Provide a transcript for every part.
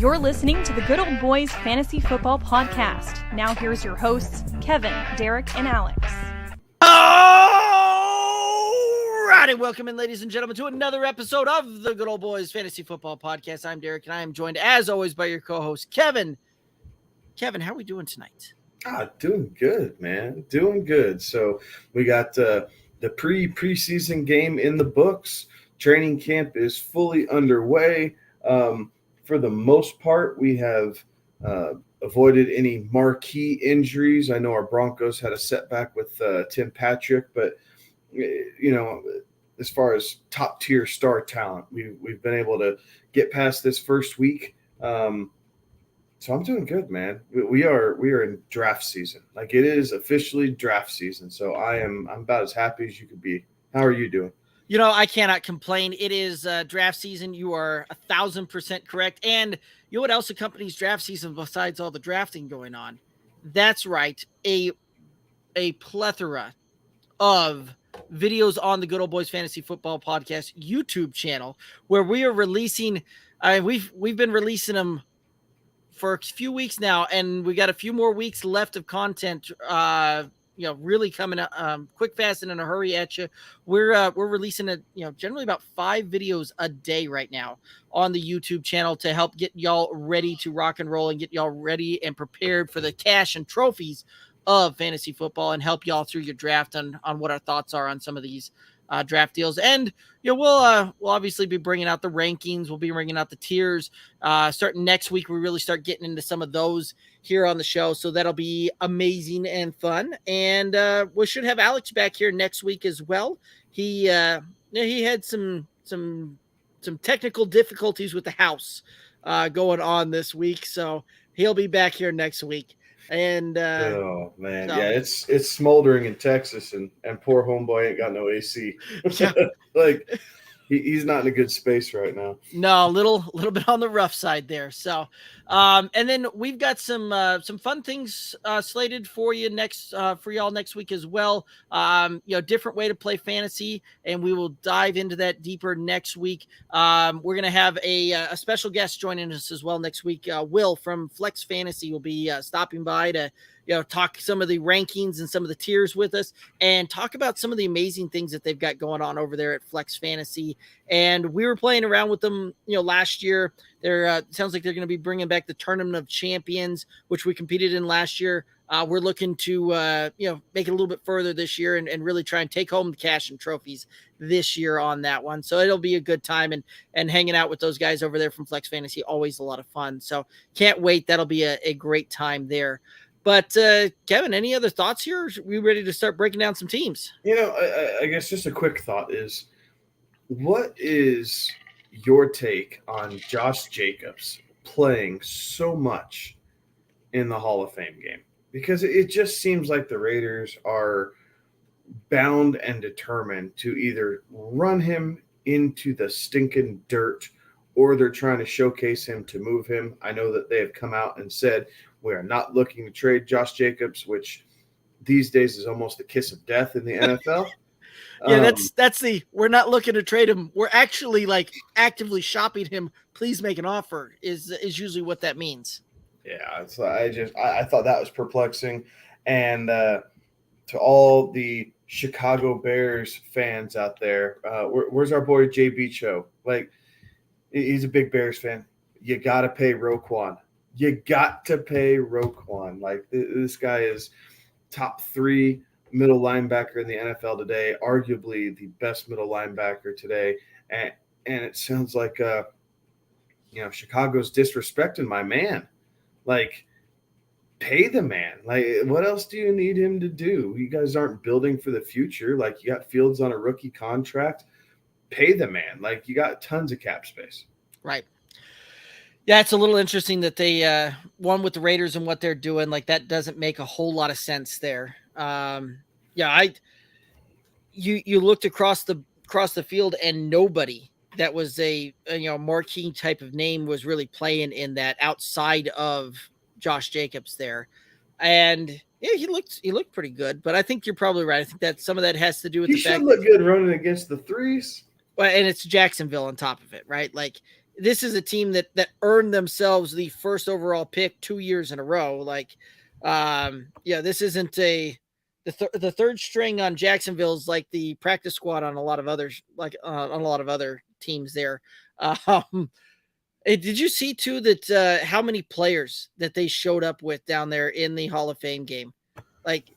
You're listening to the Good Old Boys Fantasy Football Podcast. Now here's your hosts, Kevin, Derek, and Alex. All right, and welcome in, ladies and gentlemen, to another episode of the Good Old Boys Fantasy Football Podcast. I'm Derek, and I am joined, as always, by your co-host, Kevin. Kevin, how are we doing tonight? Doing good, man. Doing good. So we got the preseason game in the books. Training camp is fully underway. For the most part, we have avoided any marquee injuries. I know our Broncos had a setback with Tim Patrick, but as far as top tier star talent, we've been able to get past this first week. So I'm doing good, man. We are in draft season. Like, it is officially draft season. So I'm about as happy as you could be. How are you doing? You know, I cannot complain. It is draft season. You are 1,000% correct. And you know what else accompanies draft season besides all the drafting going on? That's right. A plethora of videos on the Good Old Boys Fantasy Football Podcast YouTube channel, where we are releasing. We've been releasing them for a few weeks now, and we got a few more weeks left of content. Really coming up quick, fast, and in a hurry at you. We're releasing generally about 5 videos a day right now on the YouTube channel to help get y'all ready to rock and roll and get y'all ready and prepared for the cash and trophies of fantasy football and help y'all through your draft on what our thoughts are on some of these draft deals. And we'll obviously be bringing out the rankings. We'll be bringing out the tiers. Starting next week, we really start getting into some of those here on the show. So that'll be amazing and fun. And we should have Alex back here next week as well. He had some technical difficulties with the house going on this week, so he'll be back here next week. And oh man, yeah, it's smoldering in Texas, and poor homeboy ain't got no AC. Yeah. Like, he's not in a good space right now. No, a little bit on the rough side there. So, and then we've got some fun things slated for you for y'all next week as well. Different way to play fantasy, and we will dive into that deeper next week. We're gonna have a special guest joining us as well next week. Will from Flex Fantasy will be stopping by to talk some of the rankings and some of the tiers with us and talk about some of the amazing things that they've got going on over there at Flex Fantasy. And we were playing around with them, last year. They're sounds like they're going to be bringing back the Tournament of Champions, which we competed in last year. We're looking to, make it a little bit further this year and really try and take home the cash and trophies this year on that one. So it'll be a good time, and hanging out with those guys over there from Flex Fantasy, always a lot of fun. So can't wait. That'll be a great time there. But Kevin, any other thoughts here? Are we ready to start breaking down some teams? I guess just a quick thought is, what is your take on Josh Jacobs playing so much in the Hall of Fame game? Because it just seems like the Raiders are bound and determined to either run him into the stinking dirt, or they're trying to showcase him to move him. I know that they have come out and said, we are not looking to trade Josh Jacobs, which these days is almost the kiss of death in the NFL. Yeah, that's we're not looking to trade him. We're actually actively shopping him. Please make an offer is usually what that means. Yeah, so I thought that was perplexing. And to all the Chicago Bears fans out there, where's our boy JB Cho? Like, he's a big Bears fan. You got to pay Roquan. Like, this guy is top 3 middle linebacker in the NFL today, arguably the best middle linebacker today. And it sounds like, Chicago's disrespecting my man. Like, pay the man. Like, what else do you need him to do? You guys aren't building for the future. Like, you got Fields on a rookie contract. Pay the man. Like, you got tons of cap space. Right. Yeah, it's a little interesting that they won with the Raiders and what they're doing. Like, that doesn't make a whole lot of sense there. You looked across the field, and nobody that was a marquee type of name was really playing in that outside of Josh Jacobs there. And yeah, he looked pretty good, but I think you're probably right. I think that some of that has to do with the fact that he should look good running against the threes. Well, and it's Jacksonville on top of it, right? Like, this is a team that earned themselves the first overall pick 2 years in a row. Like, this isn't the third string on Jacksonville's like the practice squad on a lot of others, on a lot of other teams there. Did you see too that how many players that they showed up with down there in the Hall of Fame game? Like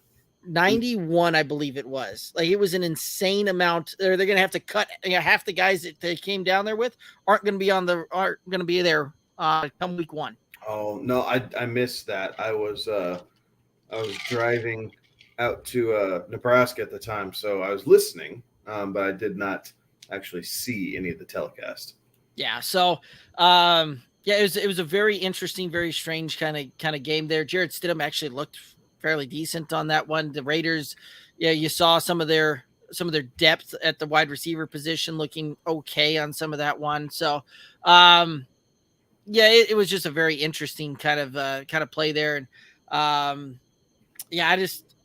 91, I believe it was. Like, it was an insane amount. They're going to have to cut half the guys that they came down there with aren't going to be there come week 1. Oh no, I missed that. I was driving out to Nebraska at the time, so I was listening, but I did not actually see any of the telecast. Yeah. So, it was a very interesting, very strange kind of game there. Jarrett Stidham actually looked fairly decent on that one. The Raiders, you saw some of their depth at the wide receiver position looking okay on some of that one. So, it was just a very interesting kind of play there. And,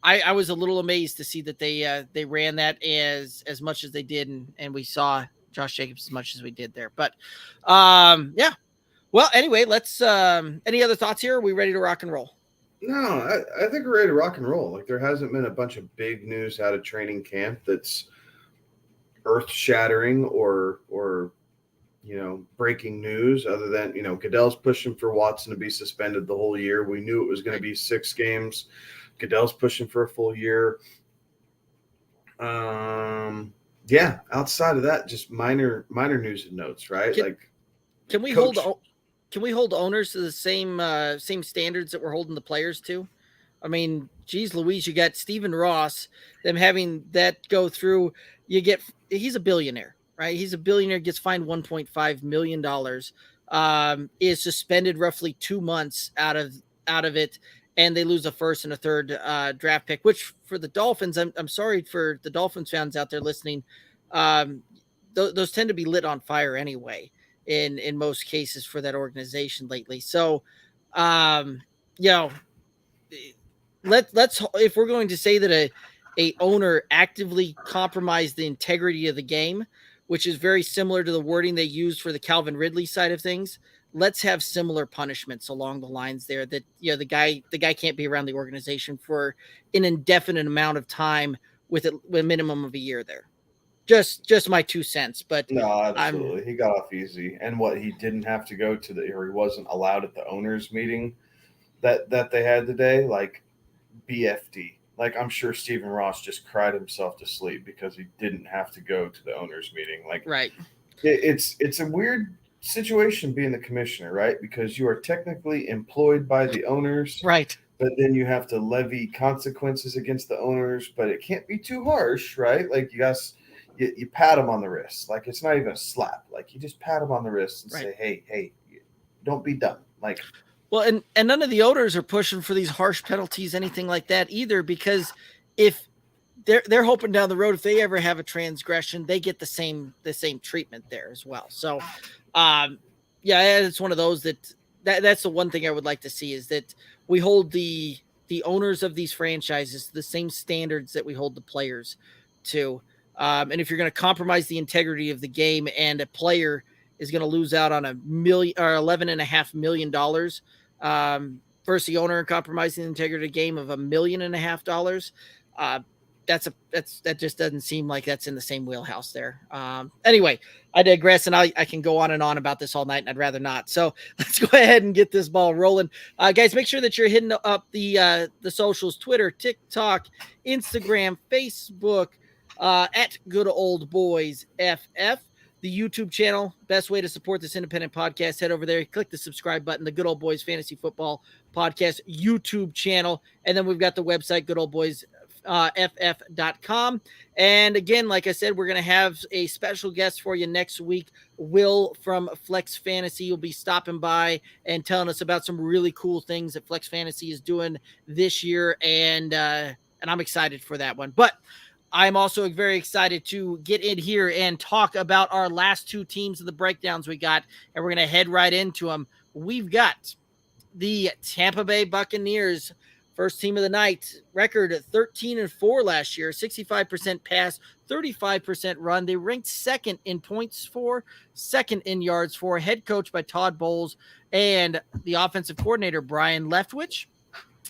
I was a little amazed to see that they ran that as much as they did. And we saw Josh Jacobs as much as we did there, but well, anyway, let's any other thoughts here? Are we ready to rock and roll? No, I think we're ready to rock and roll. Like, there hasn't been a bunch of big news out of training camp that's earth shattering or breaking news, other than Goodell's pushing for Watson to be suspended the whole year. We knew it was going to be 6 games. Goodell's pushing for a full year. Outside of that, just minor news and notes, right? Can we hold owners to the same standards that we're holding the players to? I mean, geez Louise, you got Stephen Ross, them having that go through. He's a billionaire, right? He's a billionaire, gets fined $1.5 million, is suspended roughly 2 months out of it, and they lose a first and a third draft pick, which for the Dolphins, I'm sorry for the Dolphins fans out there listening. Those tend to be lit on fire anyway in most cases for that organization lately. So, let's, if we're going to say that a owner actively compromised the integrity of the game, which is very similar to the wording they used for the Calvin Ridley side of things, let's have similar punishments along the lines there that, the guy can't be around the organization for an indefinite amount of time with a minimum of a year there. Just my 2 cents, but no, absolutely. He got off easy. And he didn't have to go to or he wasn't allowed at the owners meeting that they had today, like BFD. Like, I'm sure Stephen Ross just cried himself to sleep because he didn't have to go to the owners meeting. Like, right. It's a weird situation being the commissioner, right? Because you are technically employed by the owners. Right. But then you have to levy consequences against the owners, but it can't be too harsh, right? Like, you pat them on the wrist. Like, it's not even a slap. Like, you just pat them on the wrist and say, hey, don't be dumb. Like, well, and none of the owners are pushing for these harsh penalties, anything like that either, because if they're hoping down the road, if they ever have a transgression, they get the same treatment there as well. So, it's one of those that's the one thing I would like to see, is that we hold the owners of these franchises to the same standards that we hold the players to. And if you're going to compromise the integrity of the game and a player is going to lose out on $11.5 million versus the owner compromising the integrity of the game of $1.5 million, that just doesn't seem like that's in the same wheelhouse there. Anyway, I digress, and I can go on and on about this all night, and I'd rather not. So let's go ahead and get this ball rolling. Guys, make sure that you're hitting up the socials: Twitter, TikTok, Instagram, Facebook, at Good Old Boys FF. The YouTube channel, best way to support this independent podcast, head over there, click the subscribe button, the Good Old Boys Fantasy Football Podcast YouTube channel. And then we've got the website, goodoldboysff.com. And again, like I said, we're going to have a special guest for you next week. Will from Flex Fantasy will be stopping by and telling us about some really cool things that Flex Fantasy is doing this year. And I'm excited for that one. But I'm also very excited to get in here and talk about our last 2 teams and the breakdowns we got, and we're going to head right into them. We've got the Tampa Bay Buccaneers First team of the night, record 13-4 last year, 65% pass, 35% run. They ranked second in points for, second in yards for, head coach by Todd Bowles, and the offensive coordinator, Brian Leftwich.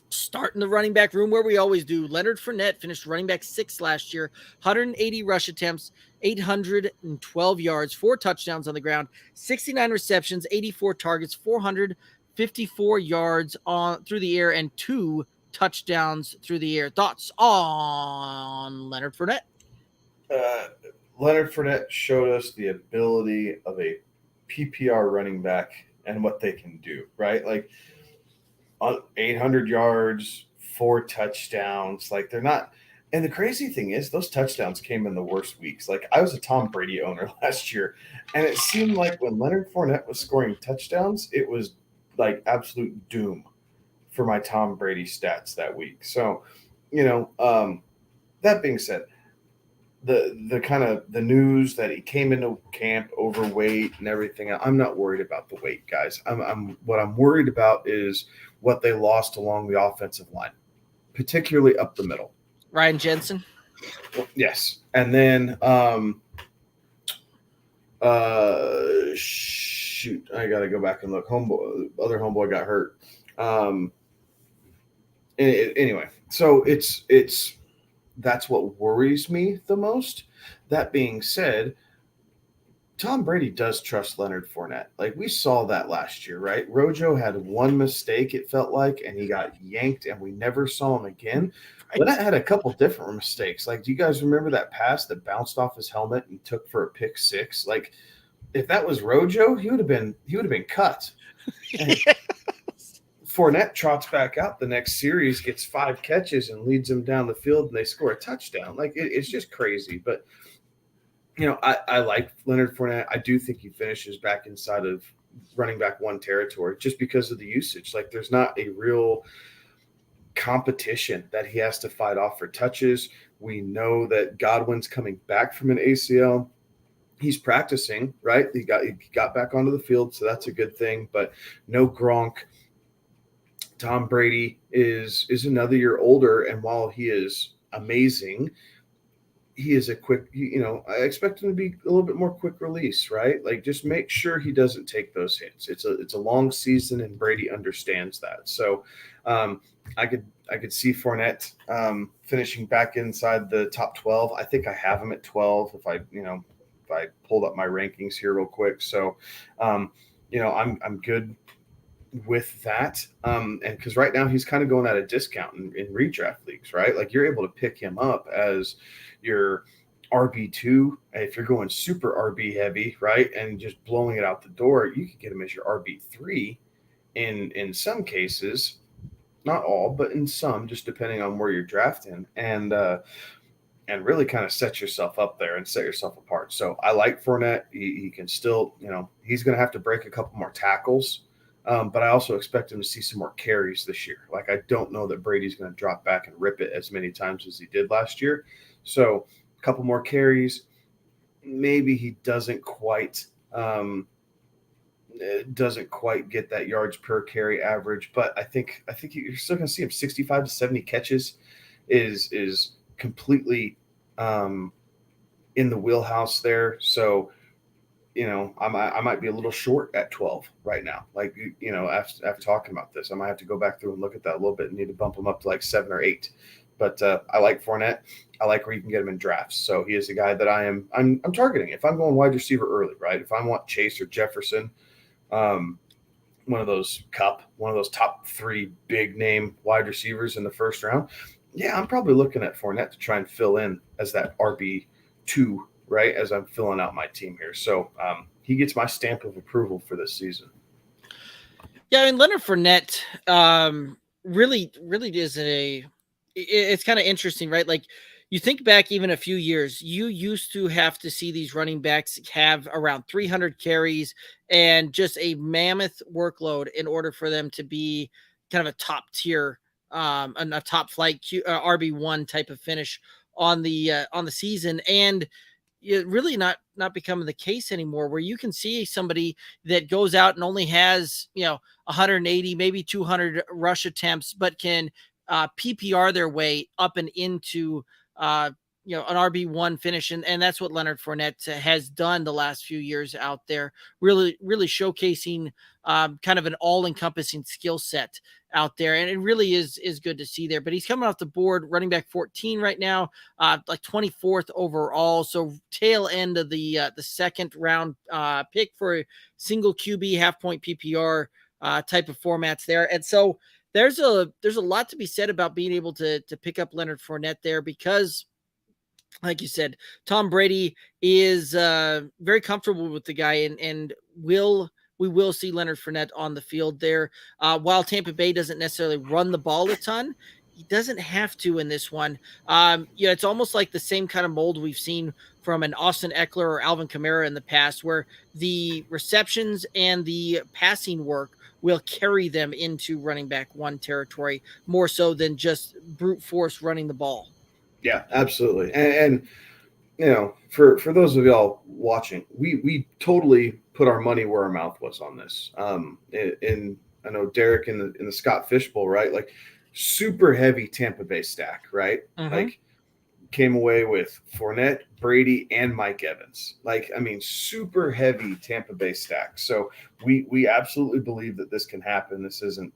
Starting the running back room where we always do. Leonard Fournette finished running back 6 last year, 180 rush attempts, 812 yards, 4 touchdowns on the ground, 69 receptions, 84 targets, 454 yards on through the air, and 2 touchdowns through the air. Thoughts on Leonard Fournette? Leonard Fournette showed us the ability of a PPR running back and what they can do, right? Like 800 yards, 4 touchdowns. Like they're not. And the crazy thing is those touchdowns came in the worst weeks. Like I was a Tom Brady owner last year, and it seemed like when Leonard Fournette was scoring touchdowns, it was like absolute doom for my Tom Brady stats that week. So, that being said, the kind of the news that he came into camp overweight and everything, I'm not worried about the weight, guys. What I'm worried about is what they lost along the offensive line, particularly up the middle. Ryan Jensen. Yes. And then shoot, I gotta go back and look. Other homeboy got hurt. Anyway, so it's that's what worries me the most. That being said, Tom Brady does trust Leonard Fournette. Like we saw that last year, right? Rojo had one mistake, it felt like, and he got yanked, and we never saw him again. Leonard had a couple different mistakes. Like, do you guys remember that pass that bounced off his helmet and took for a pick 6? Like, if that was Rojo, he would have been cut. Fournette trots back out the next series, gets 5 catches, and leads them down the field, and they score a touchdown. Like it's just crazy. But I like Leonard Fournette. I do think he finishes back inside of running back 1 territory just because of the usage. Like there's not a real competition that he has to fight off for touches. We know that Godwin's coming back from an ACL. He's practicing, right? He got back onto the field, so that's a good thing. But no Gronk. Tom Brady is another year older, and while he is amazing, he is a quick, I expect him to be a little bit more quick release, right? Like just make sure he doesn't take those hits. It's a long season, and Brady understands that. So I could see Fournette finishing back inside the top 12. I think I have him at 12 if I pulled up my rankings here real quick. So I'm good with that. And because right now he's kind of going at a discount in redraft leagues, right? Like you're able to pick him up as your RB2. If you're going super RB heavy, right, and just blowing it out the door, you could get him as your RB3 in some cases, not all, but in some, just depending on where you're drafting, and really kind of set yourself up there and set yourself apart. So I like Fournette. He can still, he's going to have to break a couple more tackles. But I also expect him to see some more carries this year. Like I don't know that Brady's going to drop back and rip it as many times as he did last year. So a couple more carries. Maybe he doesn't quite get that yards per carry average, but I think you're still going to see him 65 to 70 catches is completely in the wheelhouse there. So I might be a little short at 12 right now. Like, after talking about this, I might have to go back through and look at that a little bit and need to bump him up to like 7 or 8. But I like Fournette. I like where you can get him in drafts. So he is a guy that I'm targeting. If I'm going wide receiver early, right? If I want Chase or Jefferson, one of those top 3 big name wide receivers in the first round, yeah, I'm probably looking at Fournette to try and fill in as that RB2, right, as I'm filling out my team here. So he gets my stamp of approval for this season. Yeah, I mean, Leonard Fournette really is it's kind of interesting, right? Like you think back even a few years, you used to have to see these running backs have around 300 carries and just a mammoth workload in order for them to be kind of a top tier, a top flight RB1 type of finish on the season. And it really not becoming the case anymore, where you can see somebody that goes out and only has 180, maybe 200 rush attempts, but can PPR their way up and into an RB1 finish. And that's what Leonard Fournette has done the last few years out there, really, really showcasing kind of an all-encompassing skill set out there. And it really is good to see there. But he's coming off the board, running back 14 right now, like 24th overall. So tail end of the second round pick for a single QB, half-point PPR type of formats there. And so there's a lot to be said about being able to pick up Leonard Fournette there, because like you said, Tom Brady is very comfortable with the guy, and we will see Leonard Fournette on the field there. While Tampa Bay doesn't necessarily run the ball a ton, he doesn't have to in this one. It's almost like the same kind of mold we've seen from an Austin Eckler or Alvin Kamara in the past, where the receptions and the passing work will carry them into running back one territory more so than just brute force running the ball. Yeah, absolutely. And for those of y'all watching, we totally put our money where our mouth was on this. And I know Derek in the Scott Fish Bowl, right? Like super heavy Tampa Bay stack, right? Mm-hmm. Like came away with Fournette, Brady, and Mike Evans. Super heavy Tampa Bay stack. So we absolutely believe that this can happen. This isn't,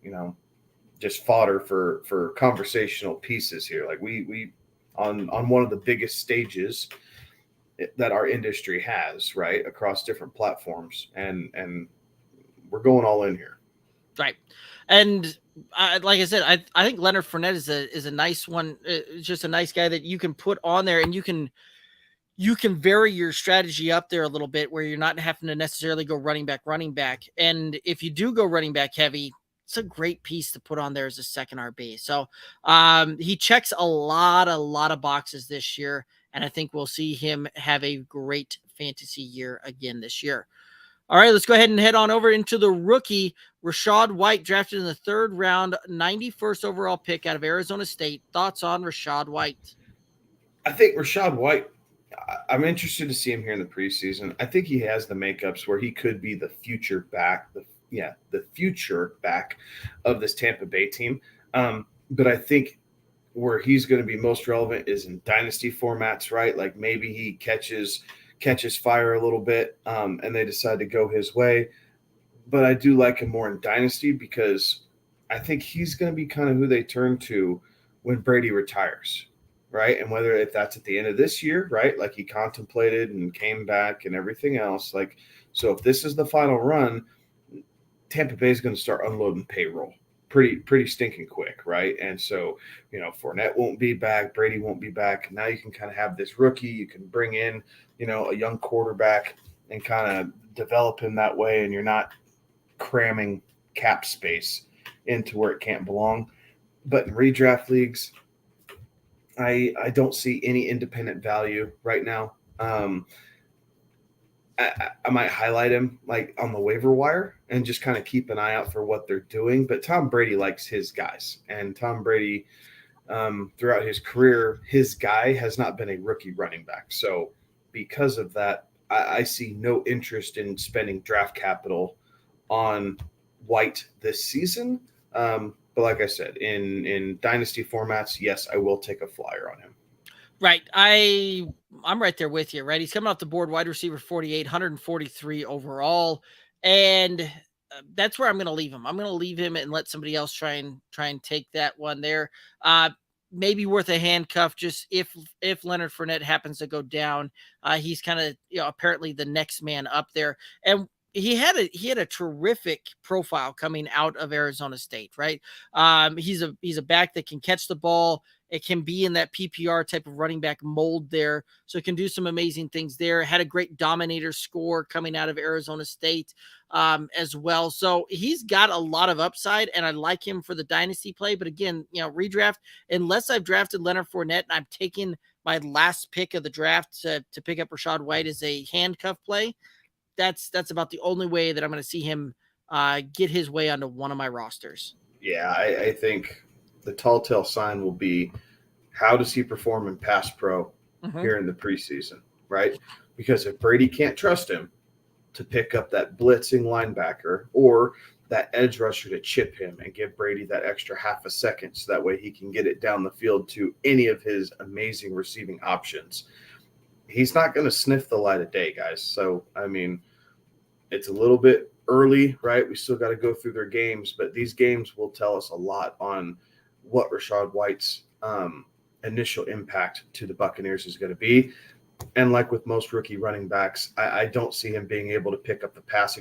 just fodder for conversational pieces here. Like we on one of the biggest stages that our industry has, right, across different platforms, and we're going all in here, right? And like I said, I think Leonard Fournette is a nice one. It's just a nice guy that you can put on there, and you can vary your strategy up there a little bit, where you're not having to necessarily go running back. And if you do go running back heavy, it's a great piece to put on there as a second RB. So he checks a lot of boxes this year, and I think we'll see him have a great fantasy year again this year. All right, let's go ahead and head on over into the rookie, Rashad White, drafted in the third round, 91st overall pick out of Arizona State. Thoughts on Rashad White? I think Rashad White, I'm interested to see him here in the preseason. I think he has the makeups where he could be the future back, the future back of this Tampa Bay team. But I think where he's going to be most relevant is in dynasty formats, right? Like maybe he catches fire a little bit and they decide to go his way. But I do like him more in dynasty, because I think he's going to be kind of who they turn to when Brady retires, right? And if that's at the end of this year, right? Like he contemplated and came back and everything else. Like, so if this is the final run, Tampa Bay is going to start unloading payroll pretty stinking quick, right? And so, Fournette won't be back, Brady won't be back. Now you can kind of have this rookie. You can bring in, a young quarterback and kind of develop him that way, and you're not cramming cap space into where it can't belong. But in redraft leagues, I don't see any independent value right now. I might highlight him like on the waiver wire and just kind of keep an eye out for what they're doing. But Tom Brady likes his guys, and Tom Brady throughout his career, his guy has not been a rookie running back. So because of that, I see no interest in spending draft capital on White this season. But like I said, in dynasty formats, yes, I will take a flyer on him. Right. I'm right there with you, right? He's coming off the board, wide receiver 48, 143 overall. And that's where I'm going to leave him. I'm going to leave him and let somebody else try and take that one there. Maybe worth a handcuff just if Leonard Fournette happens to go down. He's kind of, apparently the next man up there. And he had a terrific profile coming out of Arizona State, right? He's a back that can catch the ball. It can be in that PPR type of running back mold there. So it can do some amazing things there. Had a great dominator score coming out of Arizona State as well. So he's got a lot of upside, and I like him for the dynasty play. But again, redraft, unless I've drafted Leonard Fournette and I'm taking my last pick of the draft to pick up Rashad White as a handcuff play, that's about the only way that I'm going to see him get his way onto one of my rosters. Yeah, I think the tall tale sign will be, how does he perform in pass pro here in the preseason, right? Because if Brady can't trust him to pick up that blitzing linebacker, or that edge rusher to chip him and give Brady that extra half a second so that way he can get it down the field to any of his amazing receiving options. He's not going to sniff the light of day, guys. So, I mean, it's a little bit early, right? We still got to go through their games, but these games will tell us a lot on what Rashad White's initial impact to the Buccaneers is going to be. And like with most rookie running backs, I don't see him being able to pick up the pass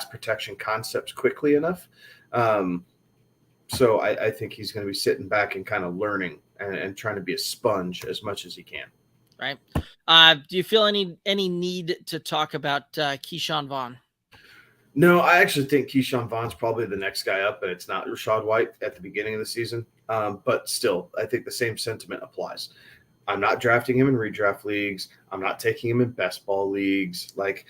protection concepts quickly enough. So I think he's going to be sitting back and kind of learning and trying to be a sponge as much as he can. Right. Do you feel any need to talk about Keyshawn Vaughn? No, I actually think Keyshawn Vaughn's probably the next guy up, and it's not Rachaad White at the beginning of the season. But still, I think the same sentiment applies. I'm not drafting him in redraft leagues. I'm not taking him in best ball leagues. Like,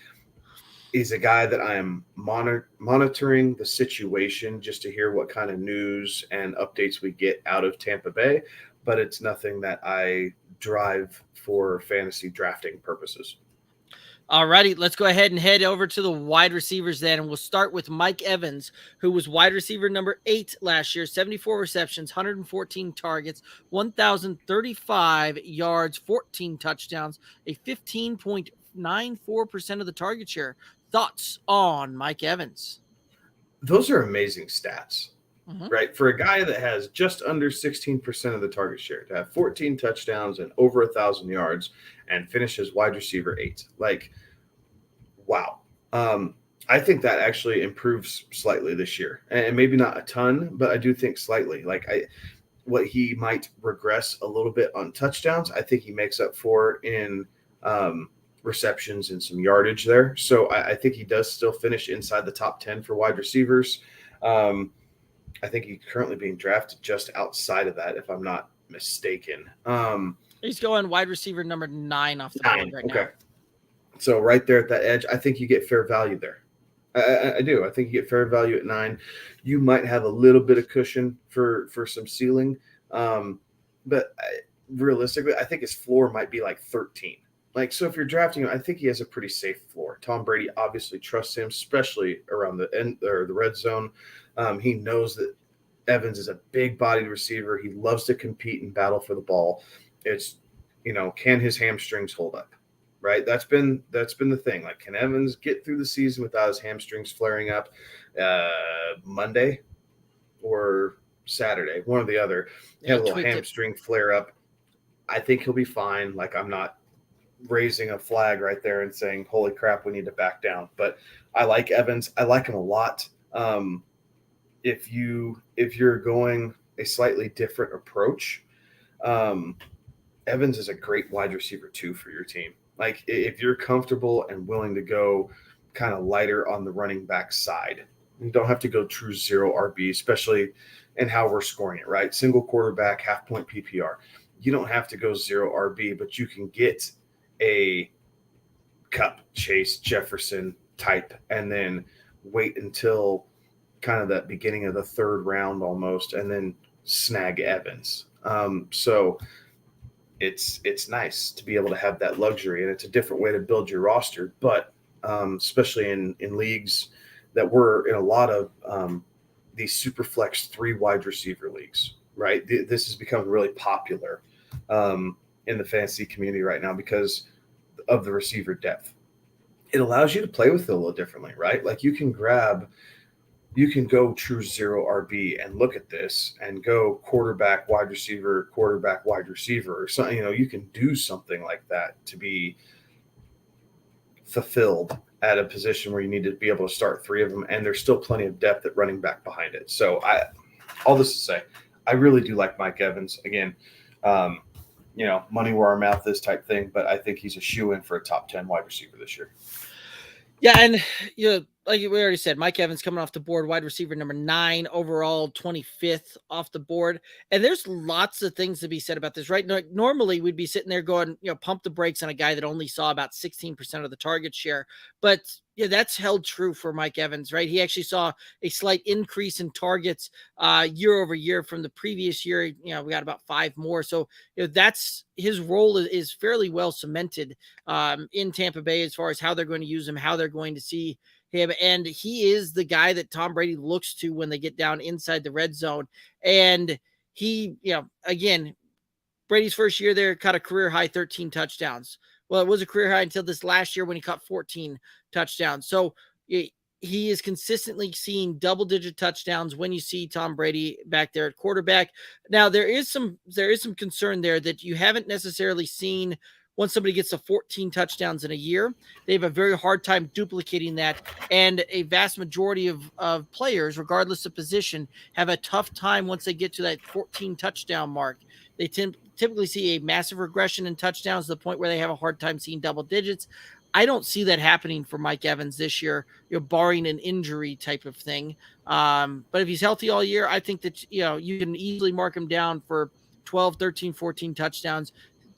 he's a guy that I am monitoring the situation just to hear what kind of news and updates we get out of Tampa Bay, but it's nothing that I drive for fantasy drafting purposes. All righty, let's go ahead and head over to the wide receivers then, and we'll start with Mike Evans, who was wide receiver number 8 last year, 74 receptions, 114 targets, 1,035 yards, 14 touchdowns, a 15.94% of the target share. Thoughts on Mike Evans? Those are amazing stats, right? For a guy that has just under 16% of the target share, to have 14 touchdowns and over 1,000 yards and finish as wide receiver 8. Like, wow. I think that actually improves slightly this year, and maybe not a ton, but I do think slightly. Like, what he might regress a little bit on touchdowns, I think he makes up for in receptions and some yardage there. So I think he does still finish inside the top 10 for wide receivers. I think he's currently being drafted just outside of that, if I'm not mistaken. He's going wide receiver number 9 off the board right now. So right there at that edge, I think you get fair value there. I do. I think you get fair value at 9. You might have a little bit of cushion for some ceiling. But realistically, I think his floor might be like 13. Like, so if you're drafting him, I think he has a pretty safe floor. Tom Brady obviously trusts him, especially around the end or the red zone. He knows that Evans is a big-bodied receiver. He loves to compete and battle for the ball. It's, can his hamstrings hold up? Right? That's been the thing. Like, can Evans get through the season without his hamstrings flaring up Monday or Saturday? One or the other. He had a little hamstring flare up. I think he'll be fine. Like, I'm not raising a flag right there and saying, holy crap, we need to back down. But I like Evans. I like him a lot. If you're going a slightly different approach, Evans is a great wide receiver too for your team. Like, if you're comfortable and willing to go kind of lighter on the running back side, you don't have to go true zero RB, especially in how we're scoring it, right? Single quarterback, half point PPR. You don't have to go zero RB, but you can get a Cup, Chase, Jefferson type, and then wait until kind of that beginning of the third round almost, and then snag Evans. So it's nice to be able to have that luxury, and it's a different way to build your roster. But especially in leagues that we're in, a lot of these super flex 3 wide receiver leagues, right? This has become really popular in the fantasy community right now because of the receiver depth. It allows you to play with it a little differently, right? Like, you can go true zero RB and look at this and go quarterback, wide receiver, or something. You can do something like that to be fulfilled at a position where you need to be able to start 3 of them, and there's still plenty of depth at running back behind it. So all this to say, I really do like Mike Evans. Again, money where our mouth is type thing, but I think he's a shoo-in for a top 10 wide receiver this year. Yeah, and like we already said, Mike Evans coming off the board, wide receiver number 9 overall, 25th off the board. And there's lots of things to be said about this, right? Normally we'd be sitting there going, pump the brakes on a guy that only saw about 16% of the target share. But yeah, that's held true for Mike Evans, right? He actually saw a slight increase in targets year over year from the previous year. We got about 5 more. So that's his role is fairly well cemented in Tampa Bay as far as how they're going to use him, how they're going to see him. And he is the guy that Tom Brady looks to when they get down inside the red zone. And he, again, Brady's first year there caught a career high 13 touchdowns. Well, it was a career high until this last year when he caught 14 touchdowns. So he is consistently seeing double-digit touchdowns when you see Tom Brady back there at quarterback. Now, there is some concern there that you haven't necessarily seen once somebody gets to 14 touchdowns in a year. They have a very hard time duplicating that, and a vast majority of players, regardless of position, have a tough time once they get to that 14 touchdown mark. They typically see a massive regression in touchdowns to the point where they have a hard time seeing double digits. I don't see that happening for Mike Evans this year, barring an injury type of thing. But if he's healthy all year, I think that, you can easily mark him down for 12, 13, 14 touchdowns,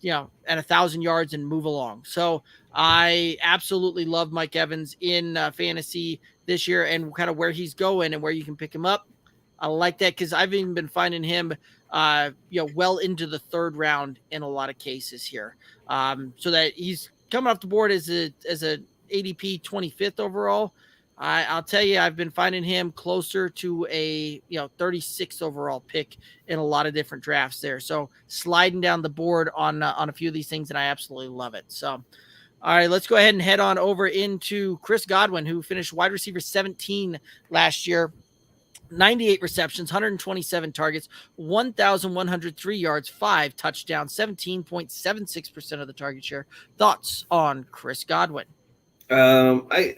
at 1,000 yards and move along. So I absolutely love Mike Evans in fantasy this year, and kind of where he's going and where you can pick him up. I like that because I've even been finding him, well into the third round in a lot of cases here. So that he's coming off the board as a ADP 25th overall. I'll tell you, I've been finding him closer to a 36th overall pick in a lot of different drafts there. So sliding down the board on a few of these things, and I absolutely love it. So, all right, let's go ahead and head on over into Chris Godwin, who finished wide receiver 17 last year. 98 receptions, 127 targets, 1,103 yards, 5 touchdowns, 17.76% of the target share. Thoughts on Chris Godwin? I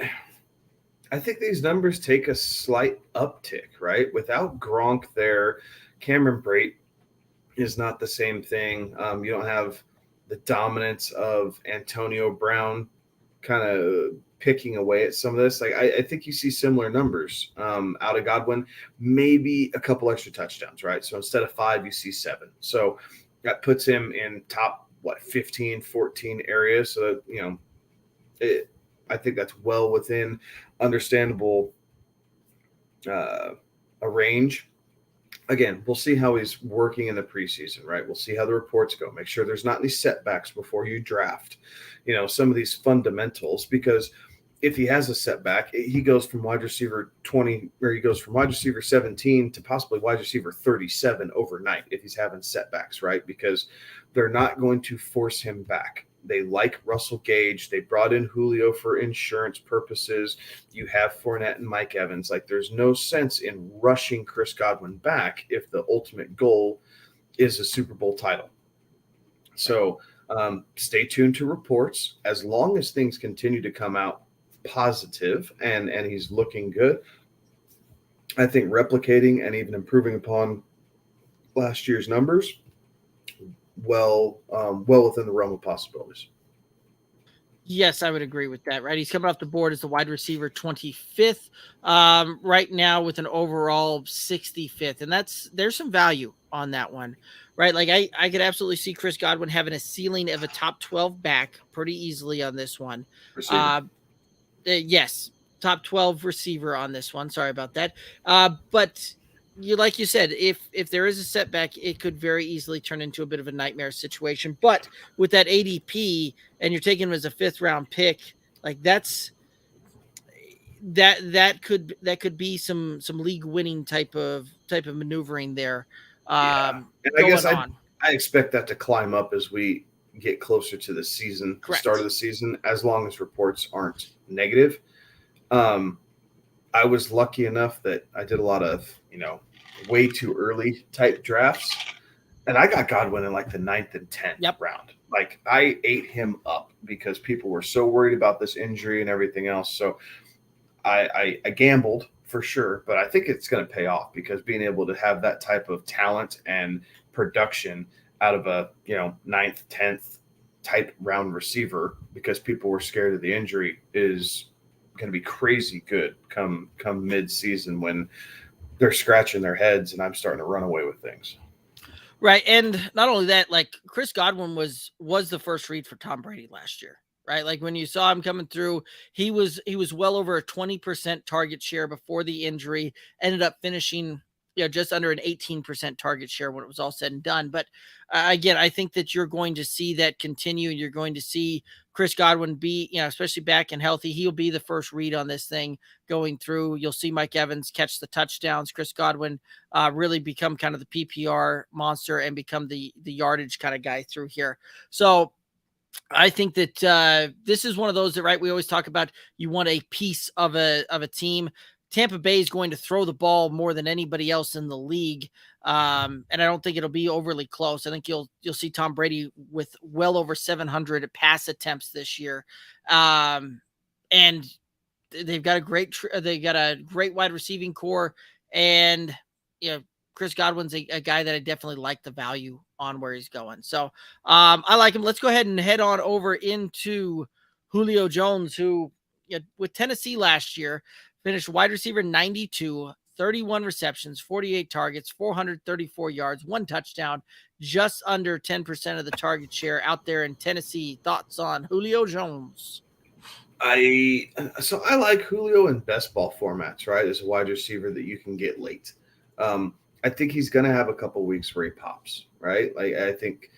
think these numbers take a slight uptick, right? Without Gronk there, Cameron Brate is not the same thing. You don't have the dominance of Antonio Brown kind of picking away at some of this. Like I think you see similar numbers out of Godwin, maybe a couple extra touchdowns, right? So instead of 5, you see 7. So that puts him in top 15, 14 areas. So that, I think that's well within understandable a range. Again, we'll see how he's working in the preseason, right? We'll see how the reports go. Make sure there's not any setbacks before you draft, some of these fundamentals, because if he has a setback, he goes from wide receiver 20, or he goes from wide receiver 17 to possibly wide receiver 37 overnight if he's having setbacks, right? Because they're not going to force him back. They like Russell Gage. They brought in Julio for insurance purposes. You have Fournette and Mike Evans. Like, there's no sense in rushing Chris Godwin back if the ultimate goal is a Super Bowl title. So stay tuned to reports. As long as things continue to come out positive and he's looking good, I think replicating and even improving upon last year's numbers, well within the realm of possibilities. Yes, I would agree with that, right? He's coming off the board as the wide receiver 25th right now with an overall 65th. And there's some value on that one, right? Like I could absolutely see Chris Godwin having a ceiling of a top 12 back pretty easily on this one. Yes, top 12 receiver on this one. Sorry about that. But like you said, if there is a setback, it could very easily turn into a bit of a nightmare situation. But with that ADP, and you're taking him as a 5th round pick, like that could be some league winning type of maneuvering there. And I guess I expect that to climb up as we get closer to the season, start of the season, as long as reports aren't negative. I was lucky enough that I did a lot of, way too early type drafts, and I got Godwin in like the 9th and 10th round. Like, I ate him up because people were so worried about this injury and everything else. So I gambled for sure, but I think it's going to pay off because being able to have that type of talent and production out of a 9th, 10th type round receiver, because people were scared of the injury, is going to be crazy good come mid-season when they're scratching their heads and I'm starting to run away with things. Right. And not only that, like, Chris Godwin was the first read for Tom Brady last year, right? Like, when you saw him coming through, he was well over a 20% target share before the injury, ended up finishing just under an 18% target share when it was all said and done. But again, I think that you're going to see that continue. You're going to see Chris Godwin be, especially back and healthy. He'll be the first read on this thing going through. You'll see Mike Evans catch the touchdowns. Chris Godwin really become kind of the PPR monster and become the yardage kind of guy through here. So I think that this is one of those that, right, we always talk about, you want a piece of a team. Tampa Bay is going to throw the ball more than anybody else in the league. And I don't think it'll be overly close. I think you'll see Tom Brady with well over 700 pass attempts this year. And they've got a great wide receiving core, and Chris Godwin's a guy that I definitely like the value on where he's going. So I like him. Let's go ahead and head on over into Julio Jones, who with Tennessee last year finished wide receiver 92, 31 receptions, 48 targets, 434 yards, 1 touchdown, just under 10% of the target share out there in Tennessee. Thoughts on Julio Jones? I like Julio in best ball formats, right? As a wide receiver that you can get late. I think he's going to have a couple weeks where he pops, right? Like, I think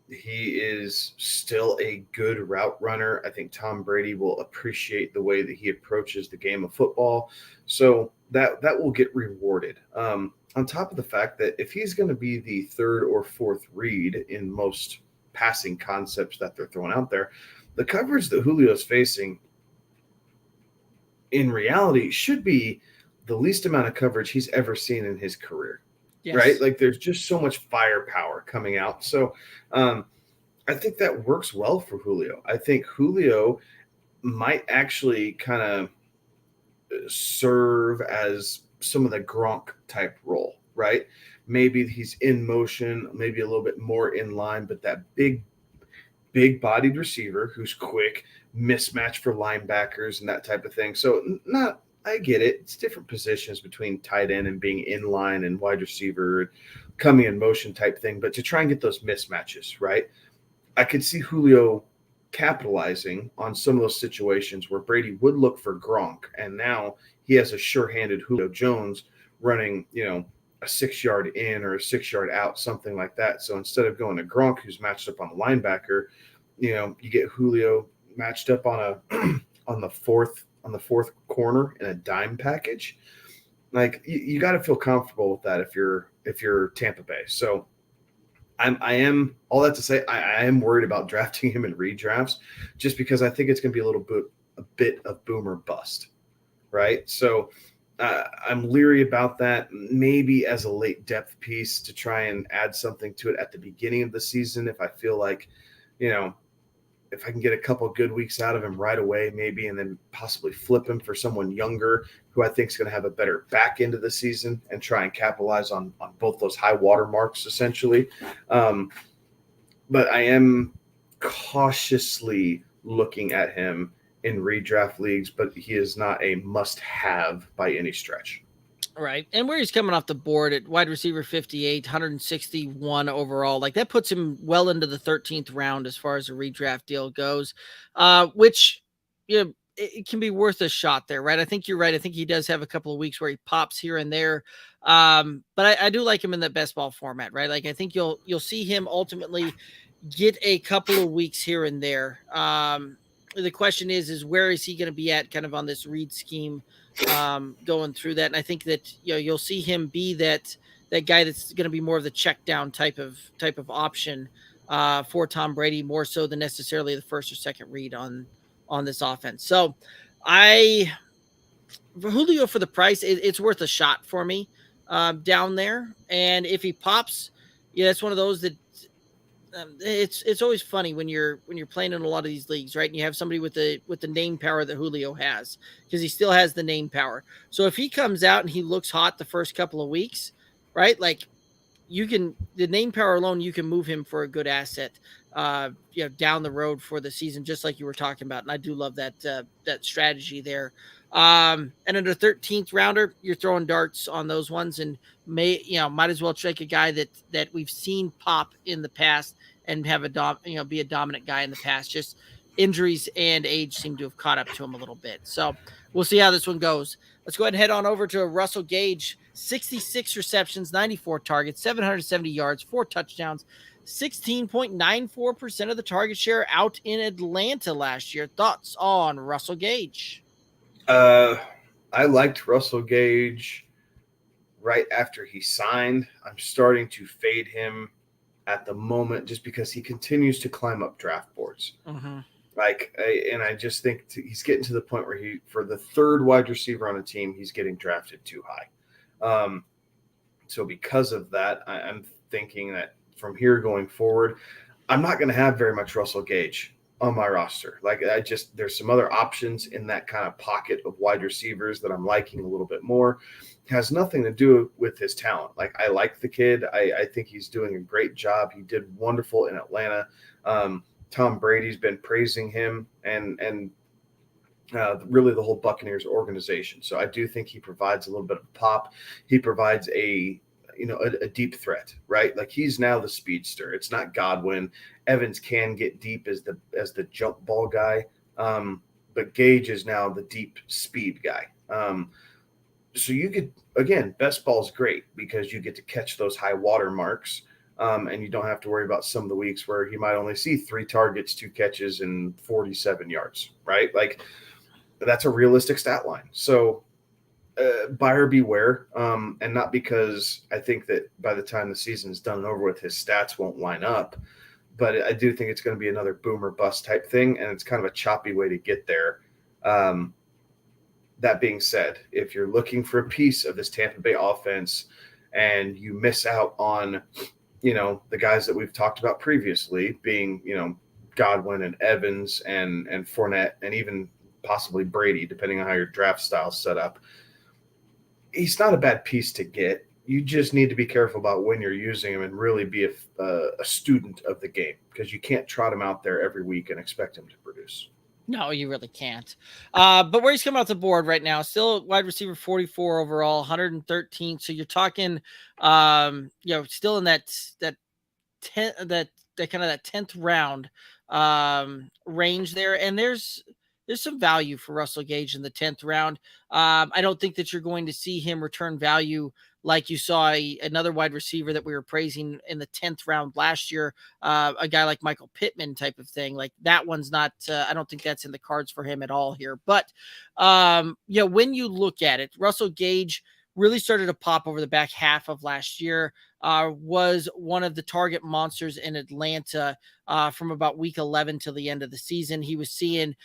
he is still a good route runner. I think Tom Brady will appreciate the way that he approaches the game of football. So that will get rewarded. On top of the fact that if he's going to be the third or fourth read in most passing concepts that they're throwing out there, the coverage that Julio's facing in reality should be the least amount of coverage he's ever seen in his career. Yes. Right? Like, there's just so much firepower coming out. So I think that works well for Julio. I think Julio might actually kind of serve as some of the Gronk type role, right? Maybe he's in motion, maybe a little bit more in line, but that big bodied receiver who's quick, mismatch for linebackers and that type of thing. So I get it. It's different positions between tight end and being in line and wide receiver, coming in motion type thing. But to try and get those mismatches, right? I could see Julio capitalizing on some of those situations where Brady would look for Gronk, and now he has a sure-handed Julio Jones running, a 6-yard in or a 6-yard out, something like that. So instead of going to Gronk, who's matched up on the linebacker, you get Julio matched up on on the fourth corner in a dime package. Like, you got to feel comfortable with that if you're Tampa Bay. So I am, all that to say, I am worried about drafting him in redrafts, just because I think it's going to be a bit of boomer bust, right? So I'm leery about that. Maybe as a late depth piece to try and add something to it at the beginning of the season, if I feel like, if I can get a couple of good weeks out of him right away, maybe, and then possibly flip him for someone younger who I think is going to have a better back end of the season and try and capitalize on both those high water marks, essentially. But I am cautiously looking at him in redraft leagues, but he is not a must-have by any stretch. Right. And where he's coming off the board at wide receiver 58, 161 overall, like, that puts him well into the 13th round as far as a redraft deal goes, which, it can be worth a shot there, right? I think you're right. I think he does have a couple of weeks where he pops here and there. But I do like him in the best ball format, right? Like, I think you'll see him ultimately get a couple of weeks here and there. The question is where is he going to be at kind of on this read scheme going through that? And I think that, you'll see him be that guy that's going to be more of the check down type of option for Tom Brady, more so than necessarily the first or second read on this offense. So for Julio, for the price, it's worth a shot for me down there. And if he pops, it's one of those that it's always funny when you're playing in a lot of these leagues, right? And you have somebody with the name power that Julio has, because he still has the name power. So if he comes out and he looks hot the first couple of weeks, right? Like, the name power alone, you can move him for a good asset, down the road for the season, just like you were talking about. And I do love that strategy there. And under 13th rounder, you're throwing darts on those ones, and might as well take a guy that we've seen pop in the past and have be a dominant guy in the past. Just injuries and age seem to have caught up to him a little bit. So we'll see how this one goes. Let's go ahead and head on over to Russell Gage. 66 receptions, 94 targets, 770 yards, 4 touchdowns, 16.94% of the target share out in Atlanta last year. Thoughts on Russell Gage? I liked Russell Gage right after he signed. I'm starting to fade him at the moment just because he continues to climb up draft boards. Mm-hmm. I just think he's getting to the point where for the third wide receiver on a team, he's getting drafted too high. So because of that, I'm thinking that from here going forward, I'm not going to have very much Russell Gage on my roster. There's some other options in that kind of pocket of wide receivers that I'm liking a little bit more. It has nothing to do with his talent. I like the kid. I think he's doing a great job. He did wonderful in Atlanta. Tom Brady's been praising him and really the whole Buccaneers organization. So I do think he provides a little bit of pop. He provides a deep threat, right? He's now the speedster. It's not Godwin. Evans can get deep as the jump ball guy, but Gage is now the deep speed guy. So you get, again, best ball is great because you get to catch those high water marks. And you don't have to worry about some of the weeks where he might only see 3 targets, 2 catches, and 47 yards, right? That's a realistic stat line. So buyer beware, and not because I think that by the time the season is done and over with, his stats won't line up, but I do think it's going to be another boom or bust type thing, and it's kind of a choppy way to get there. That being said, if you're looking for a piece of this Tampa Bay offense and you miss out on the guys that we've talked about previously being, Godwin and Evans and Fournette and even possibly Brady, depending on how your draft style is set up, he's not a bad piece to get. You just need to be careful about when you're using him and really be a student of the game because you can't trot him out there every week and expect him to produce. No, you really can't. But where he's coming off the board right now, still wide receiver 44 overall, 113. So you're talking, still in that kind of that 10th round range there. And there's some value for Russell Gage in the 10th round. I don't think that you're going to see him return value like you saw another wide receiver that we were praising in the 10th round last year, a guy like Michael Pittman type of thing. That one's not, I don't think that's in the cards for him at all here. But, when you look at it, Russell Gage really started to pop over the back half of last year, was one of the target monsters in Atlanta from about week 11 till the end of the season. He was seeing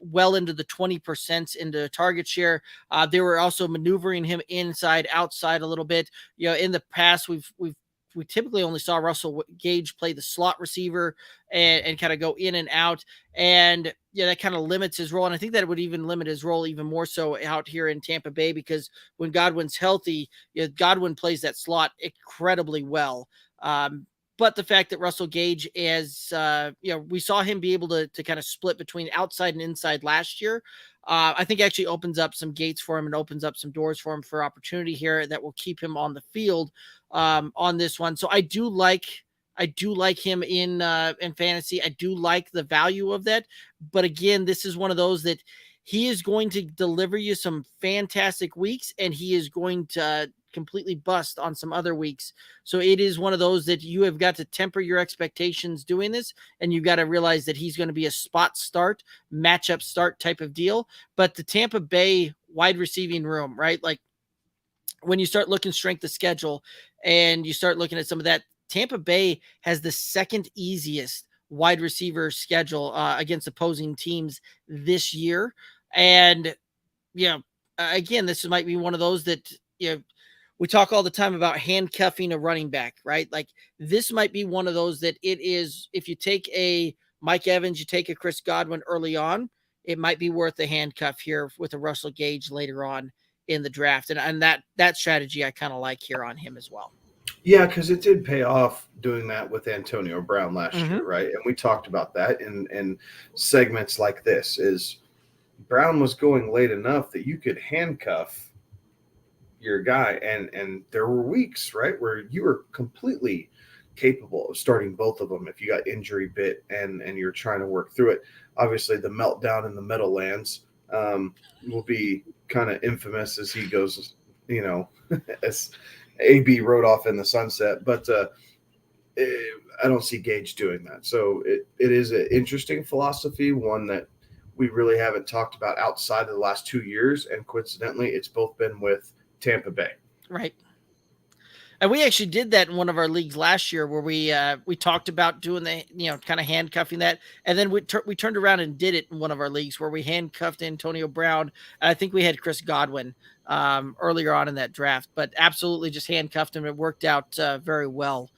well into the 20% into target share. They were also maneuvering him inside, outside a little bit. In the past, we typically only saw Russell Gage play the slot receiver and kind of go in and out. And that kind of limits his role. And I think that it would even limit his role even more so out here in Tampa Bay, because when Godwin's healthy, Godwin plays that slot incredibly well. But the fact that Russell Gage is, we saw him be able to kind of split between outside and inside last year. I think actually opens up some gates for him and opens up some doors for him for opportunity here that will keep him on the field on this one. So I do like him in fantasy. I do like the value of that. But again, this is one of those that he is going to deliver you some fantastic weeks, and he is going to completely bust on some other weeks. So it is one of those that you have got to temper your expectations doing this, and you've got to realize that he's going to be a spot start, matchup start type of deal. But the Tampa Bay wide receiving room, right? When you start looking strength of schedule and you start looking at some of that, Tampa Bay has the second easiest wide receiver schedule against opposing teams this year. And, again, this might be one of those that, we talk all the time about handcuffing a running back, right? This might be one of those that it is, if you take a Mike Evans, you take a Chris Godwin early on, it might be worth the handcuff here with a Russell Gage later on in the draft. And that strategy I kind of like here on him as well. Yeah, because it did pay off doing that with Antonio Brown last year, right? And we talked about that in segments like this, is Brown was going late enough that you could handcuff your guy, and there were weeks, right, where you were completely capable of starting both of them if you got injury bit and you're trying to work through it. Obviously, the meltdown in the Meadowlands will be kind of infamous as he goes, as AB rode off in the sunset. But I don't see Gage doing that. So it is an interesting philosophy, one that we really haven't talked about outside of the last 2 years. And coincidentally, it's both been with Tampa Bay. Right. And we actually did that in one of our leagues last year where we talked about doing the, kind of handcuffing that. And then we turned around and did it in one of our leagues where we handcuffed Antonio Brown. And I think we had Chris Godwin earlier on in that draft, but absolutely just handcuffed him. It worked out very well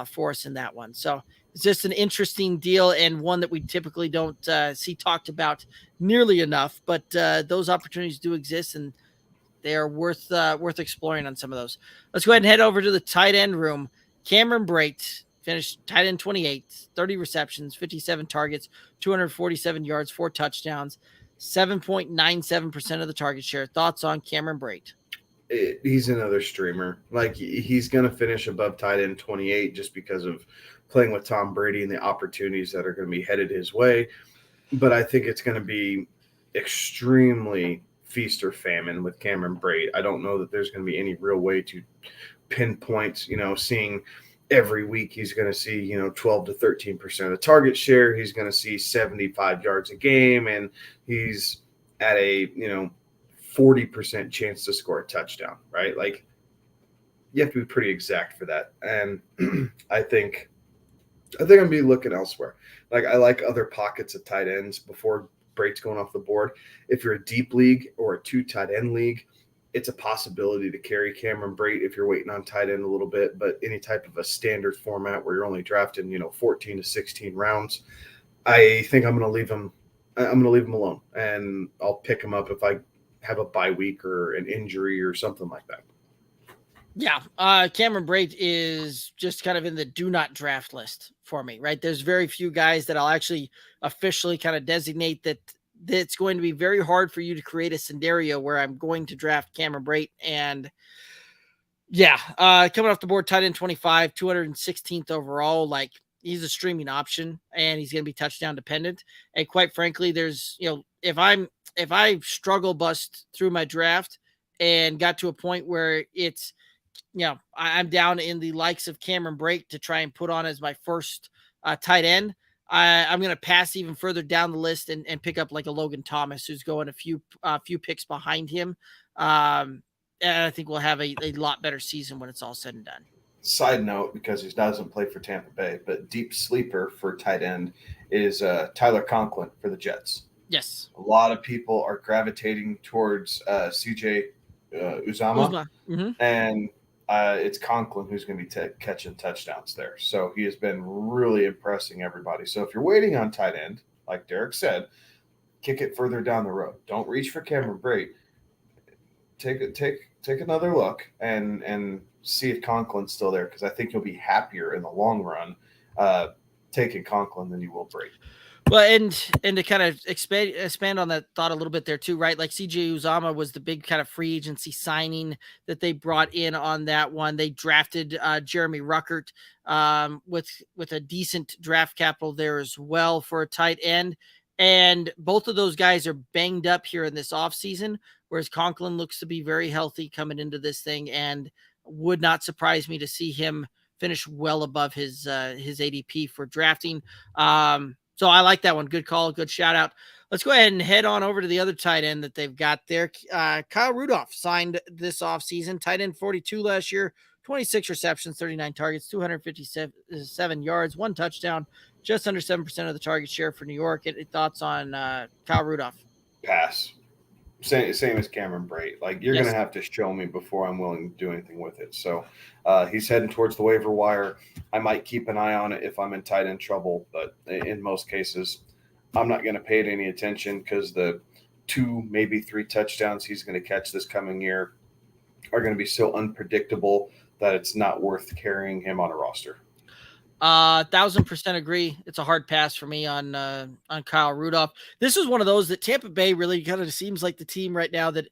for us in that one. So it's just an interesting deal and one that we typically don't see talked about nearly enough, but those opportunities do exist, and they are worth exploring on some of those. Let's go ahead and head over to the tight end room. Cameron Brate finished tight end 28, 30 receptions, 57 targets, 247 yards, 4 touchdowns, 7.97% of the target share. Thoughts on Cameron Brate? He's another streamer. Like, he's going to finish above tight end 28 just because of playing with Tom Brady and the opportunities that are going to be headed his way. But I think it's going to be extremely feast or famine with Cameron Brate. I don't know that there's going to be any real way to pinpoint, seeing every week he's going to see, 12 to 13% of the target share. He's going to see 75 yards a game, and he's at a, 40% chance to score a touchdown, right? Like, you have to be pretty exact for that. And I think I'm going to be looking elsewhere. Like, I like other pockets of tight ends before Brate's going off the board. If you're a deep league or a 2 tight end league, it's a possibility to carry Cameron Brate if you're waiting on tight end a little bit. But any type of a standard format where you're only drafting, 14 to 16 rounds, I think I'm going to leave him. I'm going to leave him alone, and I'll pick him up if I have a bye week or an injury or something like that. Yeah, Cameron Brate is just kind of in the do not draft list for me, right? There's very few guys that I'll actually officially kind of designate that it's going to be very hard for you to create a scenario where I'm going to draft Cameron Brate. And yeah, coming off the board, tight end 25, 216th overall. Like, he's a streaming option, and he's going to be touchdown dependent. And quite frankly, there's, if I struggle bust through my draft and got to a point where it's, I'm down in the likes of Cameron Brate to try and put on as my first tight end, I'm going to pass even further down the list and pick up like a Logan Thomas, who's going a few picks behind him. And I think we'll have a lot better season when it's all said and done. Side note, because he doesn't play for Tampa Bay, but deep sleeper for tight end is Tyler Conklin for the Jets. Yes. A lot of people are gravitating towards CJ Uzomah. Mm-hmm. And it's Conklin who's going to be catching touchdowns there. So he has been really impressing everybody. So if you're waiting on tight end, like Derek said, kick it further down the road. Don't reach for Cameron Brate. Take another look and see if Conklin's still there, because I think you'll be happier in the long run taking Conklin than you will Brate. Well, and to kind of expand on that thought a little bit there too, right? Like CJ Uzomah was the big kind of free agency signing that they brought in on that one. They drafted Jeremy Ruckert with a decent draft capital there as well for a tight end. And both of those guys are banged up here in this offseason, whereas Conklin looks to be very healthy coming into this thing, and would not surprise me to see him finish well above his ADP for drafting. So I like that one. Good call. Good shout out. Let's go ahead and head on over to the other tight end that they've got there. Kyle Rudolph signed this offseason. Tight end 42 last year, 26 receptions, 39 targets, 257 yards, 1 touchdown, just under 7% of the target share for New York. Any thoughts on Kyle Rudolph? Pass. Same as Cameron Brate. Like, you're Yes. going to have to show me before I'm willing to do anything with it. So he's heading towards the waiver wire. I might keep an eye on it if I'm in tight end trouble, but in most cases, I'm not going to pay it any attention, because the 2, maybe 3 touchdowns he's going to catch this coming year are going to be so unpredictable that it's not worth carrying him on a roster. 1,000% agree. It's a hard pass for me on Kyle Rudolph. This is one of those that Tampa Bay really kind of seems like the team right now that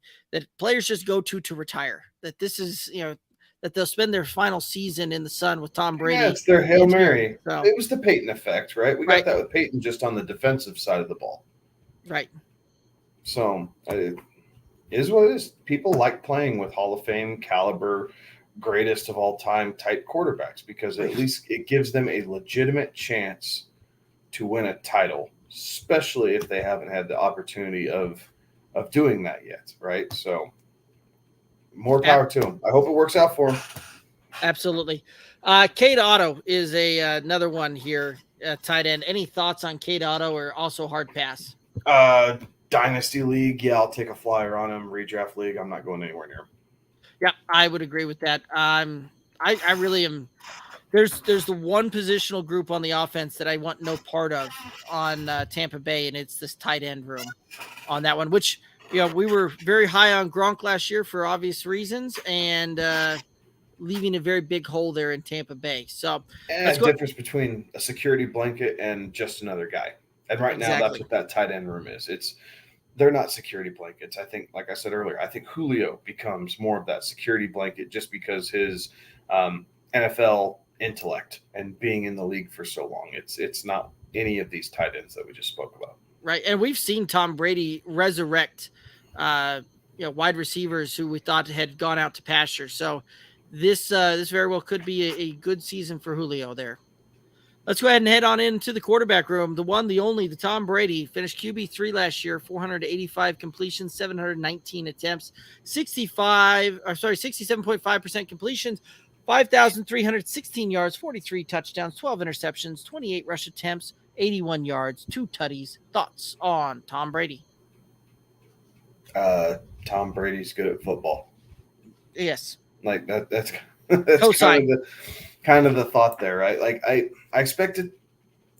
players just go to retire. That this is, that they'll spend their final season in the sun with Tom Brady. Yeah, it's their Hail Mary. So, it was the Peyton effect, right? We got that with Peyton, just on the defensive side of the ball. Right. So it is what it is. People like playing with Hall of Fame caliber, greatest of all time type quarterbacks because at least it gives them a legitimate chance to win a title, especially if they haven't had the opportunity of doing that yet, right? So more power to them. I hope it works out for them. Absolutely. Cade Otto is another one here, tight end. Any thoughts on Cade Otto or also hard pass? Dynasty league, yeah, I'll take a flyer on him. Redraft league, I'm not going anywhere near him. Yeah, I would agree with that. I really am. There's the one positional group on the offense that I want no part of on Tampa Bay, and it's this tight end room on that one, which, we were very high on Gronk last year for obvious reasons, and leaving a very big hole there in Tampa Bay. So that's the difference between a security blanket and just another guy. And right now, that's what that tight end room is. They're not security blankets. I think, like I said earlier, I think Julio becomes more of that security blanket just because his NFL intellect and being in the league for so long. It's not any of these tight ends that we just spoke about. Right. And we've seen Tom Brady resurrect wide receivers who we thought had gone out to pasture. So this very well could be a good season for Julio there. Let's go ahead and head on into the quarterback room. The one, the only, the Tom Brady finished QB3 last year, 485 completions, 719 attempts, 67.5% completions, 5,316 yards, 43 touchdowns, 12 interceptions, 28 rush attempts, 81 yards, 2 tutties. Thoughts on Tom Brady? Tom Brady's good at football. Yes. Like that's kind of the thought there, right? Like I expect it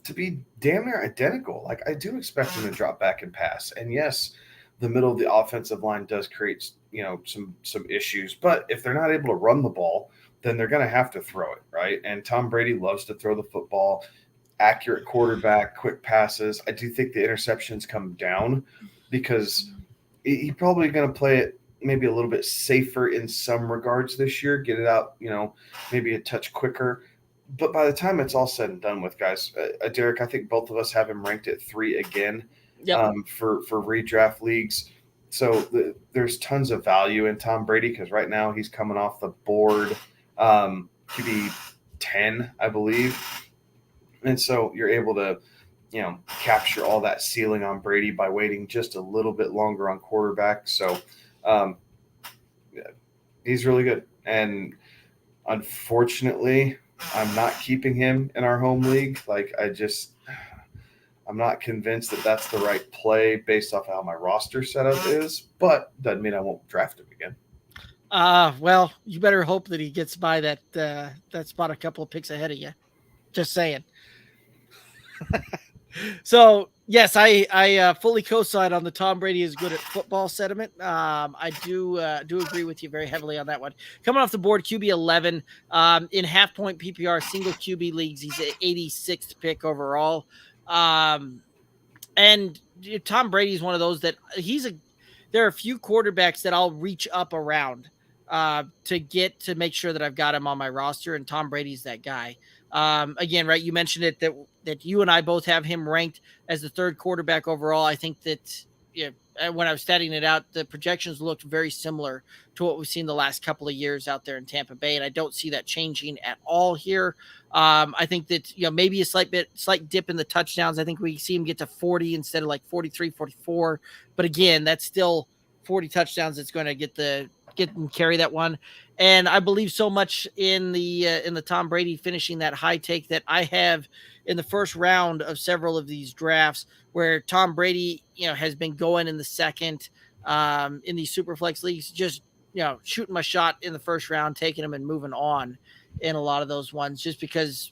to be damn near identical. Like I do expect him to drop back and pass. And yes, the middle of the offensive line does create, some issues, but if they're not able to run the ball, then they're going to have to throw it, right? And Tom Brady loves to throw the football, accurate quarterback, quick passes. I do think the interceptions come down because he's probably going to play it maybe a little bit safer in some regards this year, get it out, maybe a touch quicker. But by the time it's all said and done with, guys, Derek, I think both of us have him ranked at 3 again for redraft leagues. So there's tons of value in Tom Brady because right now he's coming off the board QB 10, I believe. And so you're able to, capture all that ceiling on Brady by waiting just a little bit longer on quarterback. So he's really good. And unfortunately, I'm not keeping him in our home league. Like I'm not convinced that that's the right play based off of how my roster setup is, but doesn't mean I won't draft him again. Well, you better hope that he gets by that spot a couple of picks ahead of you. Just saying. So yes, I fully co-sign on the Tom Brady is good at football sentiment. I do agree with you very heavily on that one. Coming off the board, QB 11 in half point PPR single QB leagues. He's an 86th pick overall. And Tom Brady is one of those that there are a few quarterbacks that I'll reach up around to make sure that I've got him on my roster, and Tom Brady's that guy. Again, right, you mentioned it that you and I both have him ranked as the 3rd quarterback overall. I think that when I was statting it out, the projections looked very similar to what we've seen the last couple of years out there in Tampa Bay, and I don't see that changing at all here. I think that maybe a slight dip in the touchdowns. I think we see him get to 40 instead of like 43, 44. But again, that's still 40 touchdowns. It's going to get and carry that one. And I believe so much in the Tom Brady finishing that high take that I have in the first round of several of these drafts where Tom Brady, has been going in the second in these super flex leagues, just, shooting my shot in the first round, taking him and moving on in a lot of those ones, just because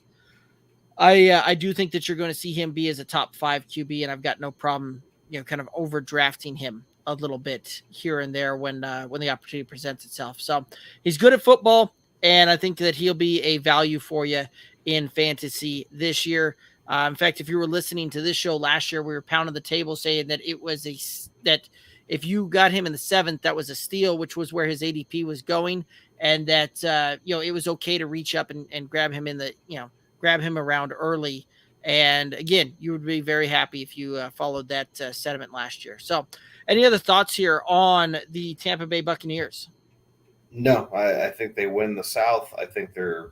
I do think that you're going to see him be as a top 5 QB, and I've got no problem, kind of overdrafting him a little bit here and there when the opportunity presents itself. So he's good at football, and I think that he'll be a value for you in fantasy this year. In fact, if you were listening to this show last year, we were pounding the table saying that it was that if you got him in the 7th, that was a steal, which was where his ADP was going, and that it was okay to reach up and grab him grab him around early And again, you would be very happy if you followed that sentiment last year. So any other thoughts here on the Tampa Bay Buccaneers? No, I think they win the South. I think they're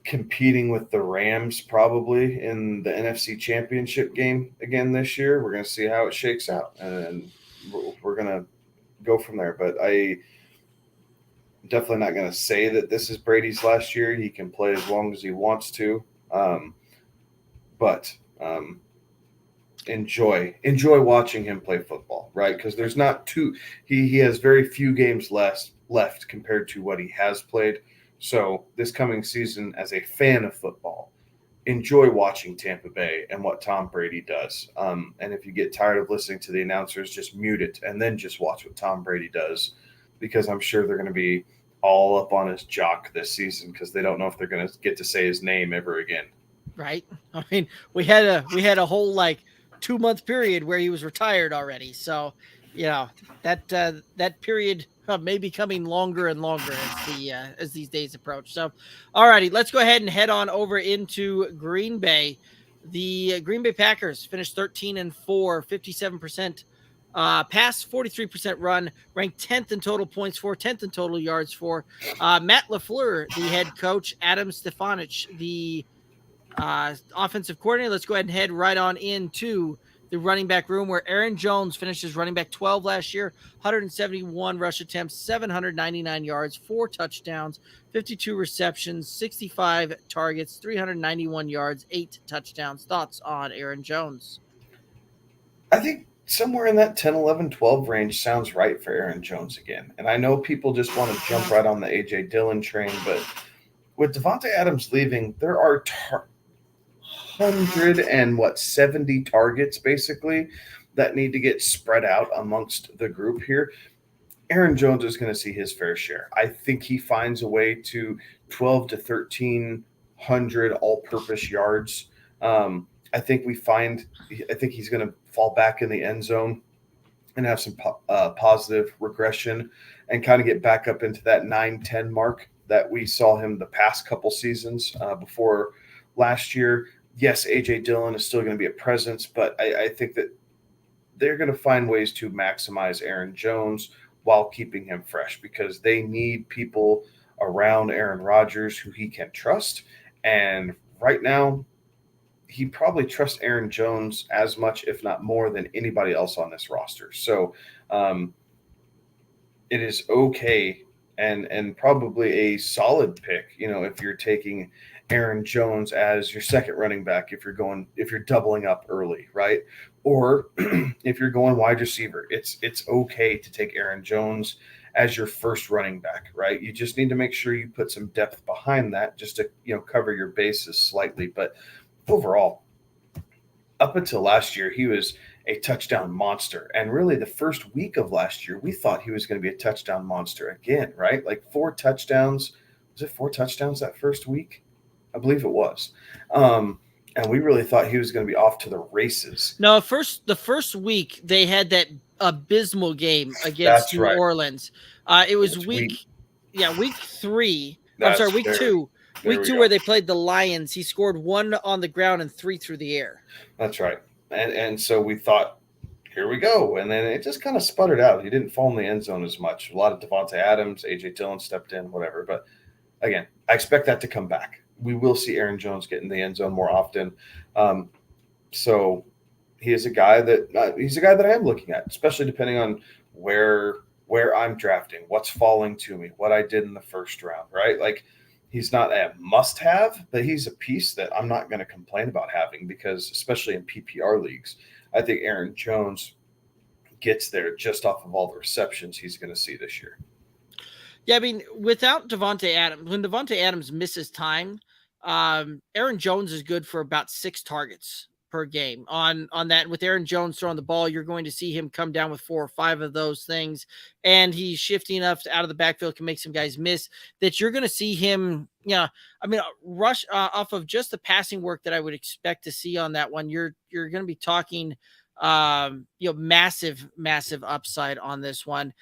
competing with the Rams probably in the NFC Championship game again this year. We're going to see how it shakes out, and we're going to go from there. But I definitely not going to say that this is Brady's last year. He can play as long as he wants to, but enjoy watching him play football, right? Because there's not too he has very few games left compared to what he has played. So this coming season, as a fan of football, enjoy watching Tampa Bay and what Tom Brady does. And if you get tired of listening to the announcers, just mute it and then just watch what Tom Brady does, because I'm sure they're going to be all up on his jock this season because they don't know if they're going to get to say his name ever again. Right. I mean, we had a whole 2-month period where he was retired already. So, that period may be coming longer and longer as these days approach. So, all righty, let's go ahead and head on over into Green Bay. The Green Bay Packers finished 13-4, 57% pass, 43% run, ranked 10th in total points for, 10th in total yards for. Matt LaFleur, the head coach, Adam Stefanich, the offensive coordinator. Let's go ahead and head right on into the running back room, where Aaron Jones finished as running back 12 last year, 171 rush attempts, 799 yards, 4 touchdowns, 52 receptions, 65 targets, 391 yards, 8 touchdowns. Thoughts on Aaron Jones? I think somewhere in that 10, 11, 12 range sounds right for Aaron Jones again. And I know people just want to jump right on the A.J. Dillon train, but with Davante Adams leaving, there are 170 targets basically that need to get spread out amongst the group here. Aaron Jones is going to see his fair share. I think he finds a way to 12 to 1,300 all-purpose yards. I think he's going to fall back in the end zone and have some positive regression and kind of get back up into that 9-10 mark that we saw him the past couple seasons before last year. Yes, A.J. Dillon is still going to be a presence, but I think that they're going to find ways to maximize Aaron Jones while keeping him fresh, because they need people around Aaron Rodgers who he can trust. And right now, he probably trusts Aaron Jones as much, if not more, than anybody else on this roster. So it is okay and probably a solid pick, if you're taking Aaron Jones as your second running back, if you're doubling up early, right? Or if you're going wide receiver, it's okay to take Aaron Jones as your first running back, right? You just need to make sure you put some depth behind that just to, cover your bases slightly. But overall, up until last year, he was a touchdown monster. And really the first week of last year, we thought he was going to be a touchdown monster again, right? 4 touchdowns. Was it 4 touchdowns that first week? I believe it was. And we really thought he was going to be off to the races. No, the first week they had that abysmal game against New Orleans. It was week 3. I'm sorry, week 2. Week 2 where they played the Lions. He scored 1 on the ground and 3 through the air. That's right. And so we thought, here we go. And then it just kind of sputtered out. He didn't fall in the end zone as much. A lot of Davante Adams, A.J. Dillon stepped in, whatever. But again, I expect that to come back. We will see Aaron Jones get in the end zone more often. So he is a guy that I am looking at, especially depending on where I'm drafting, what's falling to me, what I did in the first round, right? He's not a must-have, but he's a piece that I'm not going to complain about having, because especially in PPR leagues, I think Aaron Jones gets there just off of all the receptions he's going to see this year. Yeah, I mean, without Davante Adams, when Davante Adams misses time, Aaron Jones is good for about 6 targets per game. On that, with Aaron Jones throwing the ball, you're going to see him come down with 4 or 5 of those things, and he's shifty enough out of the backfield, can make some guys miss, that you're going to see him, rush off of just the passing work that I would expect to see on that one. You're going to be talking, massive upside on this one.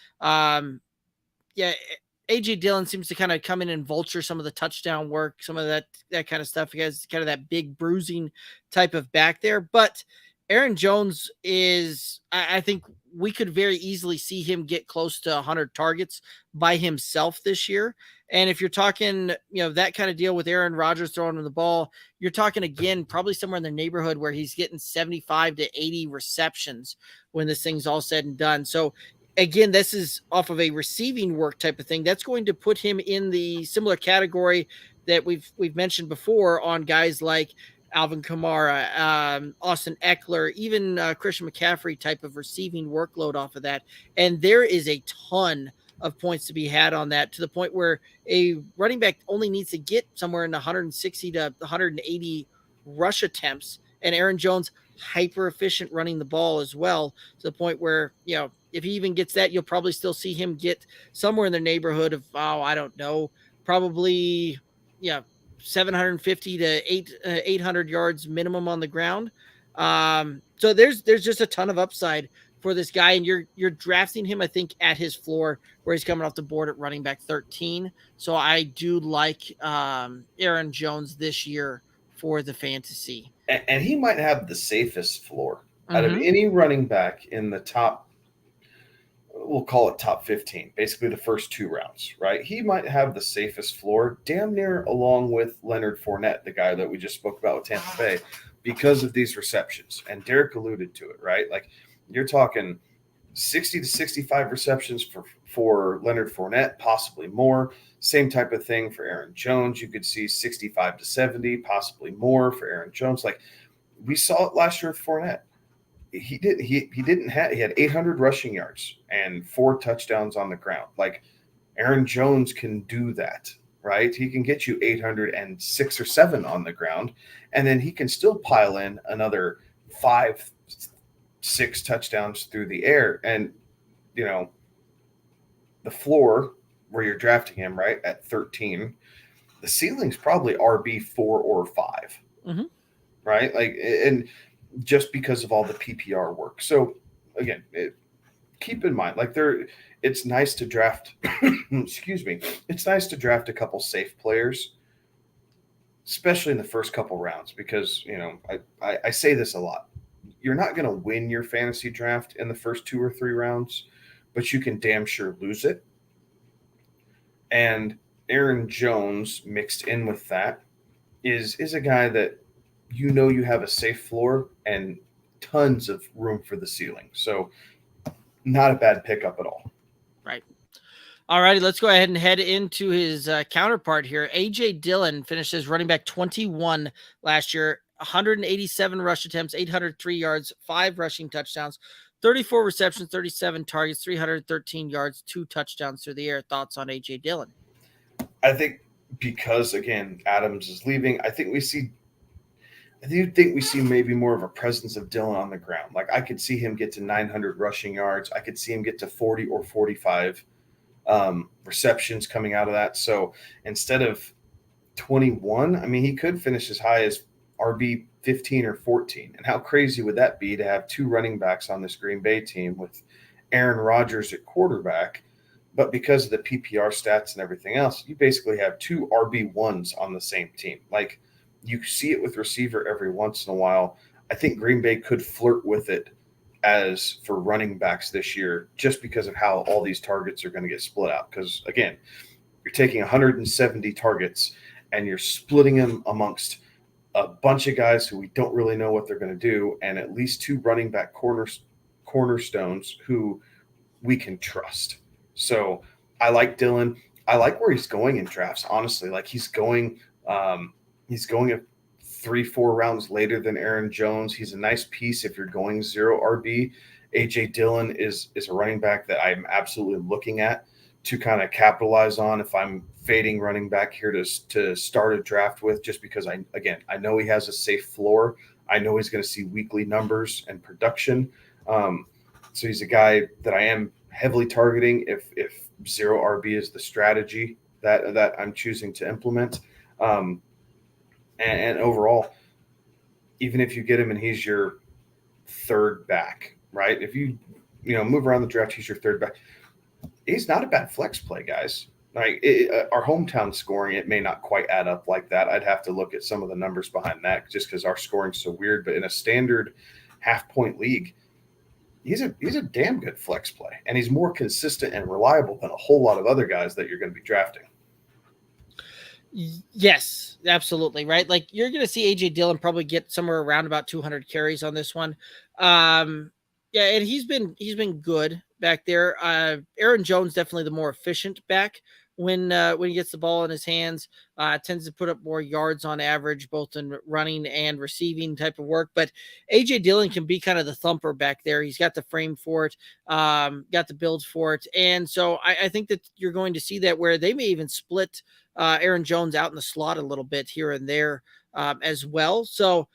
A.J. Dillon seems to kind of come in and vulture some of the touchdown work, some of that kind of stuff. He has kind of that big bruising type of back there. But Aaron Jones is, I think we could very easily see him get close to 100 targets by himself this year. And if you're talking, that kind of deal with Aaron Rodgers throwing him the ball, you're talking again, probably somewhere in the neighborhood where he's getting 75 to 80 receptions when this thing's all said and done. So again, this is off of a receiving work type of thing. That's going to put him in the similar category that we've mentioned before on guys like Alvin Kamara, Austin Eckler, even Christian McCaffrey type of receiving workload off of that. And there is a ton of points to be had on that, to the point where a running back only needs to get somewhere in the 160 to 180 rush attempts, and Aaron Jones hyper efficient running the ball as well, to the point where, if he even gets that, you'll probably still see him get somewhere in the neighborhood of, I don't know, probably, 750 to 800 yards minimum on the ground. So there's just a ton of upside for this guy, and you're drafting him, I think, at his floor, where he's coming off the board at running back 13. So I do like Aaron Jones this year for the fantasy. And he might have the safest floor out of any running back in the top, we'll call it top 15, basically the first 2 rounds, right? He might have the safest floor, damn near along with Leonard Fournette, the guy that we just spoke about with Tampa Bay, because of these receptions. And Derek alluded to it, right? Like, you're talking 60 to 65 receptions for Leonard Fournette, possibly more. Same type of thing for Aaron Jones. You could see 65 to 70, possibly more for Aaron Jones. Like, we saw it last year with Fournette. He had 800 rushing yards and 4 touchdowns on the ground. Like, Aaron Jones can do that, right? He can get you 806 or 7 on the ground, and then he can still pile in another 5, 6 touchdowns through the air. And, the floor where you're drafting him, right, at 13, the ceiling's probably RB 4 or 5, right? Like, and just because of all the PPR work. So again, keep in mind, like, it's nice to draft, excuse me, it's nice to draft a couple safe players, especially in the first couple rounds, because, I say this a lot. You're not going to win your fantasy draft in the first 2 or 3 rounds, but you can damn sure lose it. And Aaron Jones mixed in with that is a guy that you have a safe floor and tons of room for the ceiling. So not a bad pickup at all. Right. All righty, let's go ahead and head into his counterpart here. A.J. Dillon finished as running back 21 last year, 187 rush attempts, 803 yards, 5 rushing touchdowns, 34 receptions, 37 targets, 313 yards, 2 touchdowns through the air. Thoughts on A.J. Dillon? I think because, again, Adams is leaving, I do think we see maybe more of a presence of Dillon on the ground. Like, I could see him get to 900 rushing yards. I could see him get to 40 or 45 receptions coming out of that. So instead of 21, I mean, he could finish as high as RB 15 or 14. And how crazy would that be to have 2 running backs on this Green Bay team with Aaron Rodgers at quarterback? But because of the PPR stats and everything else, you basically have 2 RB1s on the same team. Like, you see it with receiver every once in a while. I think Green Bay could flirt with it as for running backs this year, just because of how all these targets are going to get split out. Because, again, you're taking 170 targets and you're splitting them amongst a bunch of guys who we don't really know what they're going to do, and at least 2 running back cornerstones who we can trust. So I like Dillon. I like where he's going in drafts, honestly. Like, he's going a 3-4 rounds later than Aaron Jones. He's a nice piece if you're going 0 RB. A.J. Dillon is a running back that I'm absolutely looking at to kind of capitalize on if I'm fading running back here to start a draft with, just because I know he has a safe floor. I know he's going to see weekly numbers and production. So he's a guy that I am heavily targeting if 0 RB is the strategy that I'm choosing to implement. And overall, even if you get him and he's your 3rd back, right? If you move around the draft, he's your 3rd back. He's not a bad flex play, guys. Like our hometown scoring, it may not quite add up like that. I'd have to look at some of the numbers behind that just because our scoring's so weird. But in a standard half-point league, he's a damn good flex play, and he's more consistent and reliable than a whole lot of other guys that you're going to be drafting. Yes, absolutely. Right. Like you're going to see AJ Dillon probably get somewhere around about 200 carries on this one. Yeah. And he's been good back there. Aaron Jones, definitely the more efficient back when he gets the ball in his hands, tends to put up more yards on average, both in running and receiving type of work. But AJ Dillon can be kind of the thumper back there. He's got the frame for it, got the build for it. And so I think that you're going to see that where they may even split Aaron Jones out in the slot a little bit here and there as well. So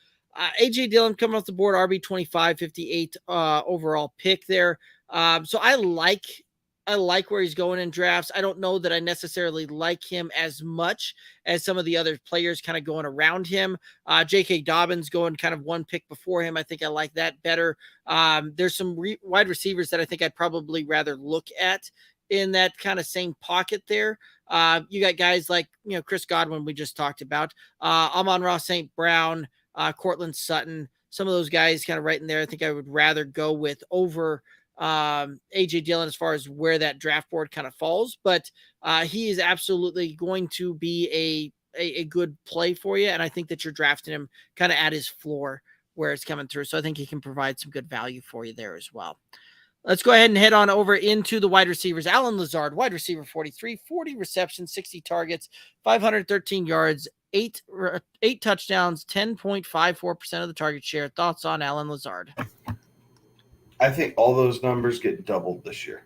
AJ Dillon coming off the board, RB 25, 58 overall pick there. So I like where he's going in drafts. I don't know that I necessarily like him as much as some of the other players kind of going around him. J.K. Dobbins going kind of one pick before him. I think I like that better. There's some wide receivers that I think I'd probably rather look at in that kind of same pocket there. You got guys like, Chris Godwin, we just talked about, Amon-Ra St. Brown, Cortland Sutton, some of those guys kind of right in there. I think I would rather go with over AJ Dillon as far as where that draft board kind of falls, but he is absolutely going to be a good play for you. And I think that you're drafting him kind of at his floor where it's coming through. So I think he can provide some good value for you there as well. Let's go ahead and head on over into the wide receivers. Allen Lazard, wide receiver 43, 40 receptions, 60 targets, 513 yards, eight touchdowns, 10.54% of the target share. Thoughts on Allen Lazard? I think all those numbers get doubled this year.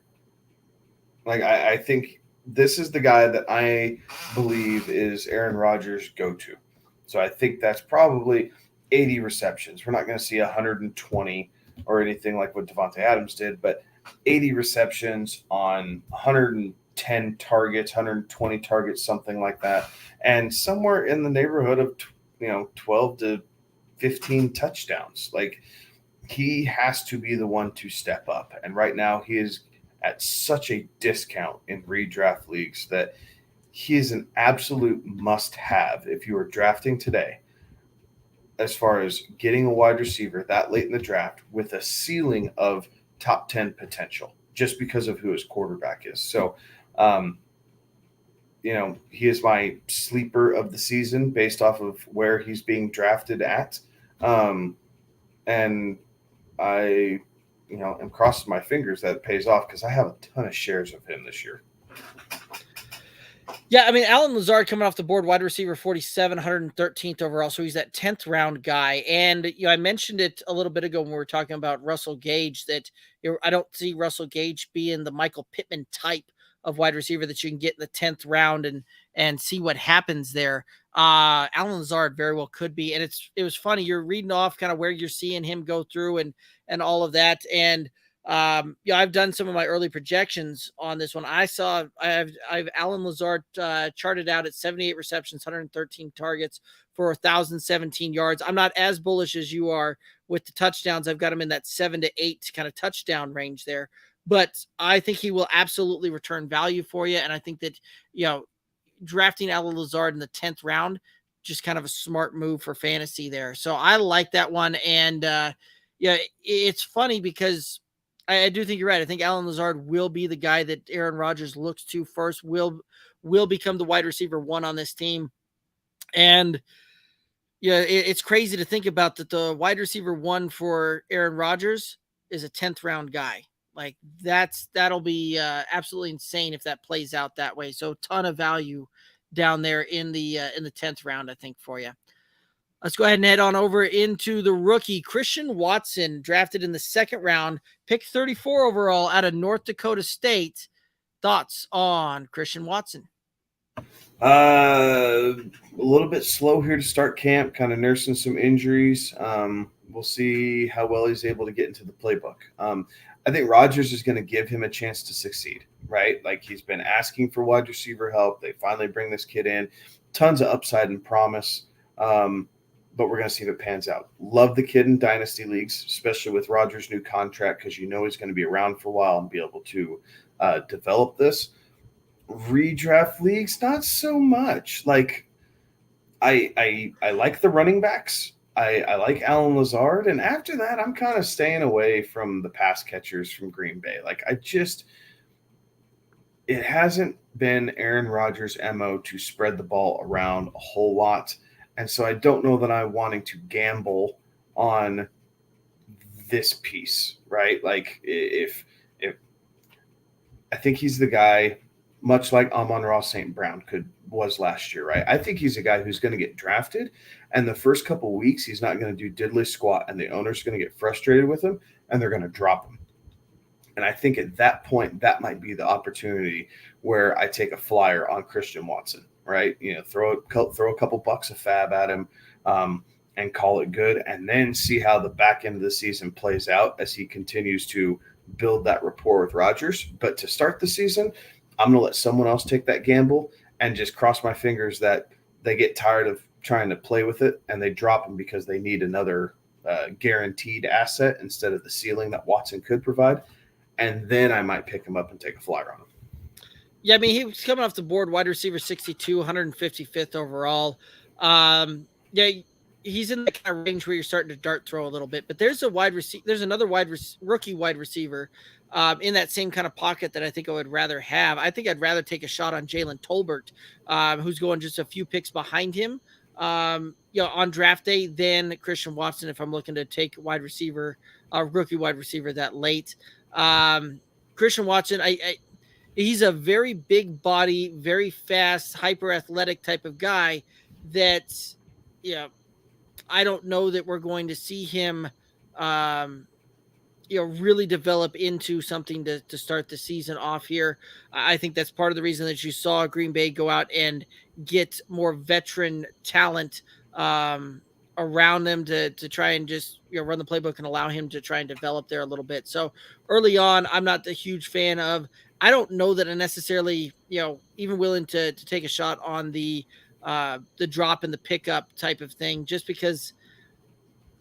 Like I think this is the guy that I believe is Aaron Rodgers' go-to. So I think that's probably 80 receptions. We're not going to see 120 or anything like what Devontae Adams did, but 80 receptions on 110 targets, 120 targets, something like that, and somewhere in the neighborhood of 12 to 15 touchdowns. Like he has to be the one to step up, and right now he is at such a discount in redraft leagues that he is an absolute must-have if you are drafting today. As far as getting a wide receiver that late in the draft with a ceiling of top 10 potential, just because of who his quarterback is. So, he is my sleeper of the season based off of where he's being drafted at. And I, am crossing my fingers that it pays off because I have a ton of shares of him this year. Yeah, I mean, Allen Lazard coming off the board, wide receiver 47, 113th overall. So he's that 10th round guy. And, I mentioned it a little bit ago when we were talking about Russell Gage, that I don't see Russell Gage being the Michael Pittman type of wide receiver that you can get in the 10th round and see what happens there. Allen Lazard very well could be. And it was funny. You're reading off kind of where you're seeing him go through and all of that. And, I've done some of my early projections on this one. I have Allen Lazard charted out at 78 receptions, 113 targets for 1,017 yards. I'm not as bullish as you are with the touchdowns. I've got him in that 7 to 8 kind of touchdown range there, but I think he will absolutely return value for you. And I think that, drafting Allen Lazard in the 10th round, just kind of a smart move for fantasy there. So I like that one. And it's funny because I do think you're right. I think Allen Lazard will be the guy that Aaron Rodgers looks to first, will become the wide receiver one on this team. And it's crazy to think about that the wide receiver one for Aaron Rodgers is a 10th round guy. Like that'll be absolutely insane if that plays out that way. So ton of value down there in the 10th round, I think, for you. Let's go ahead and head on over into the rookie, Christian Watson, drafted in the 2nd round, pick 34 overall out of North Dakota State. Thoughts on Christian Watson? A little bit slow here to start camp, kind of nursing some injuries. We'll see how well he's able to get into the playbook. I think Rodgers is going to give him a chance to succeed, right? Like he's been asking for wide receiver help. They finally bring this kid in. Tons of upside and promise. But we're going to see if it pans out. Love the kid in dynasty leagues, especially with Rodgers' new contract, because he's going to be around for a while and be able to develop this. Redraft leagues, not so much. Like I like the running backs. I like Alan Lazard, and after that, I'm kind of staying away from the pass catchers from Green Bay. Like it hasn't been Aaron Rodgers' MO to spread the ball around a whole lot, and so I don't know that I'm wanting to gamble on this piece, right? Like if I think he's the guy, much like Amon-Ra St. Brown was last year, right? I think he's a guy who's going to get drafted, and the first couple of weeks he's not going to do diddly squat, and the owner's going to get frustrated with him, and they're going to drop him. And I think at that point that might be the opportunity where I take a flyer on Christian Watson, right? Throw a couple bucks of fab at him, and call it good, and then see how the back end of the season plays out as he continues to build that rapport with Rodgers. But to start the season, I'm going to let someone else take that gamble and just cross my fingers that they get tired of trying to play with it and they drop him because they need another guaranteed asset instead of the ceiling that Watson could provide. And then I might pick him up and take a flyer on him. Yeah, I mean, he was coming off the board, wide receiver 62, 155th overall. Yeah, he's in the kind of range where you're starting to dart throw a little bit, but there's another rookie wide receiver in that same kind of pocket that I think I would rather have. I think I'd rather take a shot on Jalen Tolbert, who's going just a few picks behind him, on draft day than Christian Watson. If I'm looking to take rookie wide receiver that late, Christian Watson, he's a very big body, very fast, hyper athletic type of guy that, I don't know that we're going to see him, really develop into something to start the season off here. I think that's part of the reason that you saw Green Bay go out and get more veteran talent around them to try and just run the playbook and allow him to try and develop there a little bit. So early on, I'm not the huge fan of. I don't know that I necessarily even willing to take a shot on the drop and the pickup type of thing, just because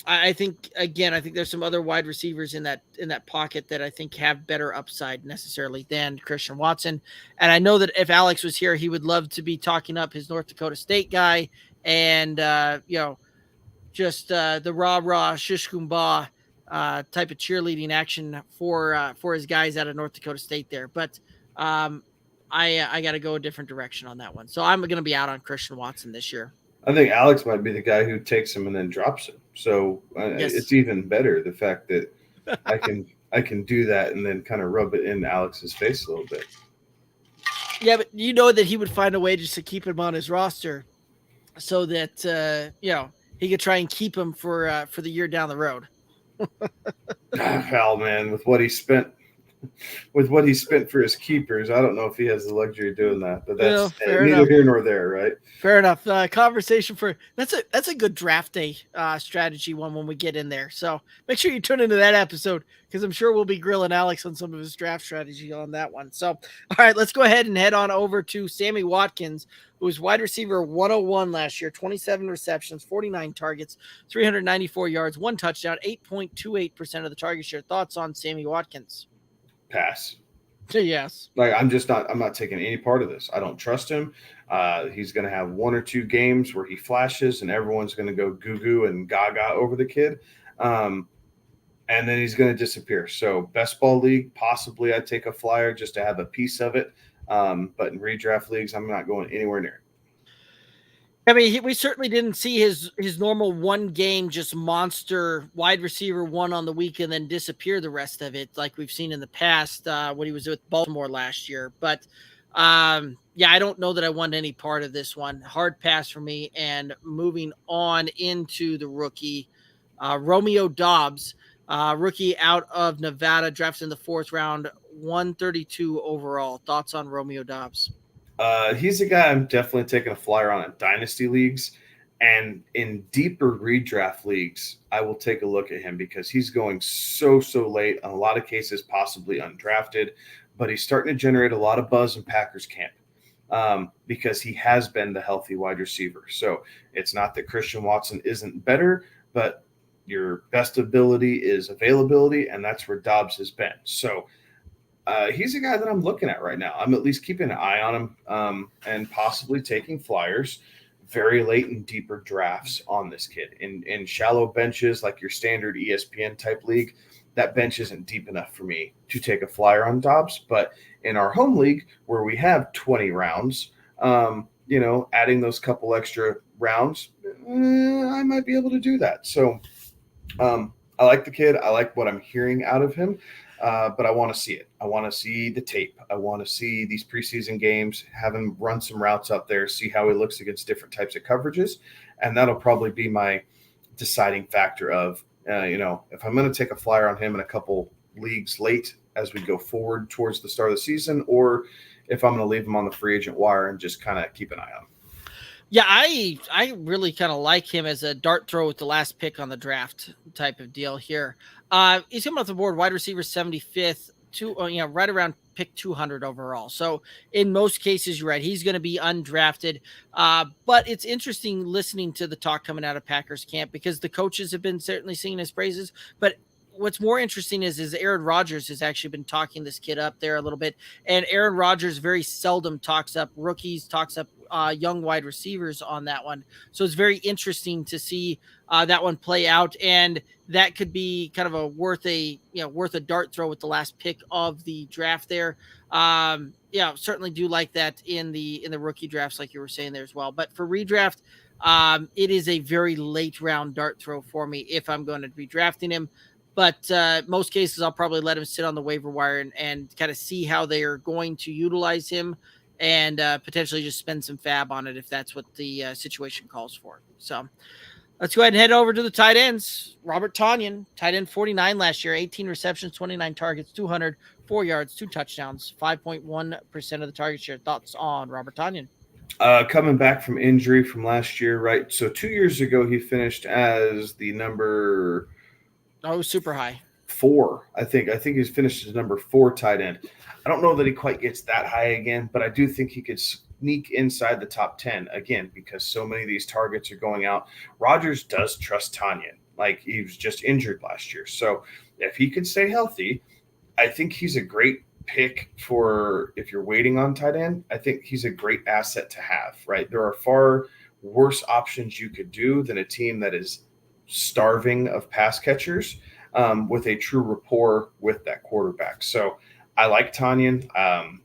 I think there's some other wide receivers in that pocket that I think have better upside necessarily than Christian Watson. And I know that if Alex was here, he would love to be talking up his North Dakota State guy and, just the rah-rah shish kumbah type of cheerleading action for his guys out of North Dakota State there. But I got to go a different direction on that one. So I'm going to be out on Christian Watson this year. I think Alex might be the guy who takes him and then drops him. So Yes. It's even better, the fact that I can do that and then kind of rub it in Alex's face a little bit. Yeah, but you know that he would find a way just to keep him on his roster so that, he could try and keep him for the year down the road. Hell, man, with what he spent for his keepers, I don't know if he has the luxury of doing that, but that's neither here nor there, right? Fair enough. Conversation for that's a good draft day strategy one when we get in there. So make sure you tune into that episode because I'm sure we'll be grilling Alex on some of his draft strategy on that one. So, all right, let's go ahead and head on over to Sammy Watkins, who was wide receiver 101 last year, 27 receptions, 49 targets, 394 yards, 1 touchdown, 8.28% of the target share. Thoughts on Sammy Watkins? Pass. Yes. Like I'm not taking any part of this. I don't trust him. He's going to have 1 or 2 games where he flashes and everyone's going to go goo and gaga over the kid. And then he's going to disappear. So best ball league, possibly I'd take a flyer just to have a piece of it. But in redraft leagues, I'm not going anywhere near it. I mean, we certainly didn't see his normal 1 game, just monster wide receiver 1 on the week and then disappear the rest of it, like we've seen in the past when he was with Baltimore last year. But I don't know that I want any part of this one. Hard pass for me. And moving on into the rookie, Romeo Dobbs, rookie out of Nevada, drafted in the 4th round, 132 overall. Thoughts on Romeo Dobbs? He's a guy I'm definitely taking a flyer on in dynasty leagues, and in deeper redraft leagues, I will take a look at him because he's going so late, in a lot of cases possibly undrafted, but he's starting to generate a lot of buzz in Packers camp because he has been the healthy wide receiver. So it's not that Christian Watson isn't better, but your best ability is availability, and that's where Dobbs has been. So he's a guy that I'm looking at right now. I'm at least keeping an eye on him and possibly taking flyers very late in deeper drafts on this kid. In shallow benches, like your standard ESPN type league, that bench isn't deep enough for me to take a flyer on Dobbs. But in our home league, where we have 20 rounds, adding those couple extra rounds, I might be able to do that. So I like the kid. I like what I'm hearing out of him. But I want to see it. I want to see the tape. I want to see these preseason games, have him run some routes up there, see how he looks against different types of coverages. And that'll probably be my deciding factor of, if I'm going to take a flyer on him in a couple leagues late as we go forward towards the start of the season, or if I'm going to leave him on the free agent wire and just kind of keep an eye on him. Yeah, I really kind of like him as a dart throw with the last pick on the draft type of deal here. He's coming off the board, wide receiver 75th, right around pick 200 overall. So in most cases, you're right, he's going to be undrafted. But it's interesting listening to the talk coming out of Packers camp because the coaches have been certainly singing his praises. But what's more interesting is Aaron Rodgers has actually been talking this kid up there a little bit. And Aaron Rodgers very seldom talks up rookies, talks up young wide receivers on that one. So it's very interesting to see that one play out. And that could be kind of worth a dart throw with the last pick of the draft there. Certainly do like that in the rookie drafts, like you were saying there as well. But for redraft, it is a very late round dart throw for me if I'm going to be drafting him. But most cases, I'll probably let him sit on the waiver wire and kind of see how they are going to utilize him and potentially just spend some fab on it if that's what the situation calls for. So let's go ahead and head over to the tight ends. Robert Tonyan, tight end 49 last year, 18 receptions, 29 targets, 204 yards, 2 touchdowns, 5.1% of the target share. Thoughts on Robert Tonyan? Coming back from injury from last year, right? So 2 years ago, he finished as the number... Oh, super high. 4. I think he's finished as number 4 tight end. I don't know that he quite gets that high again, but I do think he could sneak inside the top 10 again because so many of these targets are going out. Rodgers does trust Tanyan. Like, he was just injured last year. So if he can stay healthy, I think he's a great pick for if you're waiting on tight end. I think he's a great asset to have, right? There are far worse options you could do than a team that is starving of pass catchers with a true rapport with that quarterback. So I like Tanyan.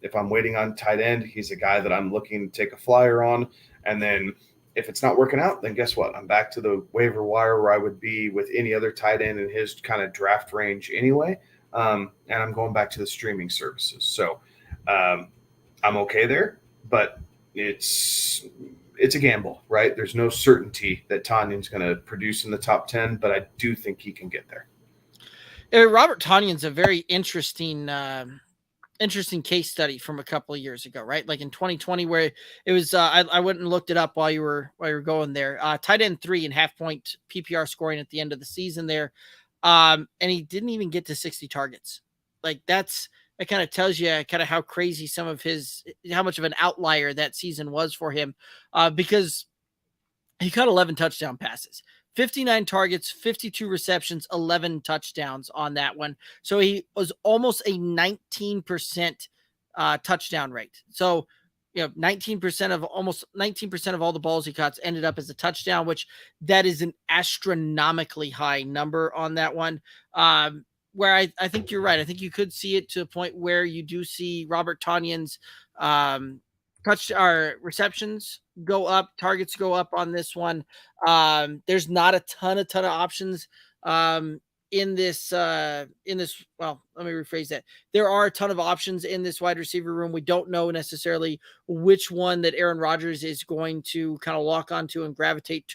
If I'm waiting on tight end, he's a guy that I'm looking to take a flyer on. And then if it's not working out, then guess what? I'm back to the waiver wire where I would be with any other tight end in his kind of draft range anyway. And I'm going back to the streaming services. So I'm okay there, but it's a gamble, right? There's no certainty that Tanyan's going to produce in the top 10, but I do think he can get there. Robert Tonyan's a very interesting case study from a couple of years ago, right? Like in 2020, where it was, I went and looked it up while you were going there. Tight end 3 and half point PPR scoring at the end of the season there. And he didn't even get to 60 targets. Like that kind of tells you kind of how crazy how much of an outlier that season was for him, because he caught 11 touchdown passes, 59 targets, 52 receptions, 11 touchdowns on that one. So he was almost a 19% touchdown rate. So, 19% of all the balls he caught ended up as a touchdown, which that is an astronomically high number on that one. Where I think you're right. I think you could see it to a point where you do see Robert Tonyan's receptions go up, targets go up on this one. There's not a ton of options in this. Well, let me rephrase that. There are a ton of options in this wide receiver room. We don't know necessarily which one that Aaron Rodgers is going to kind of lock onto and gravitate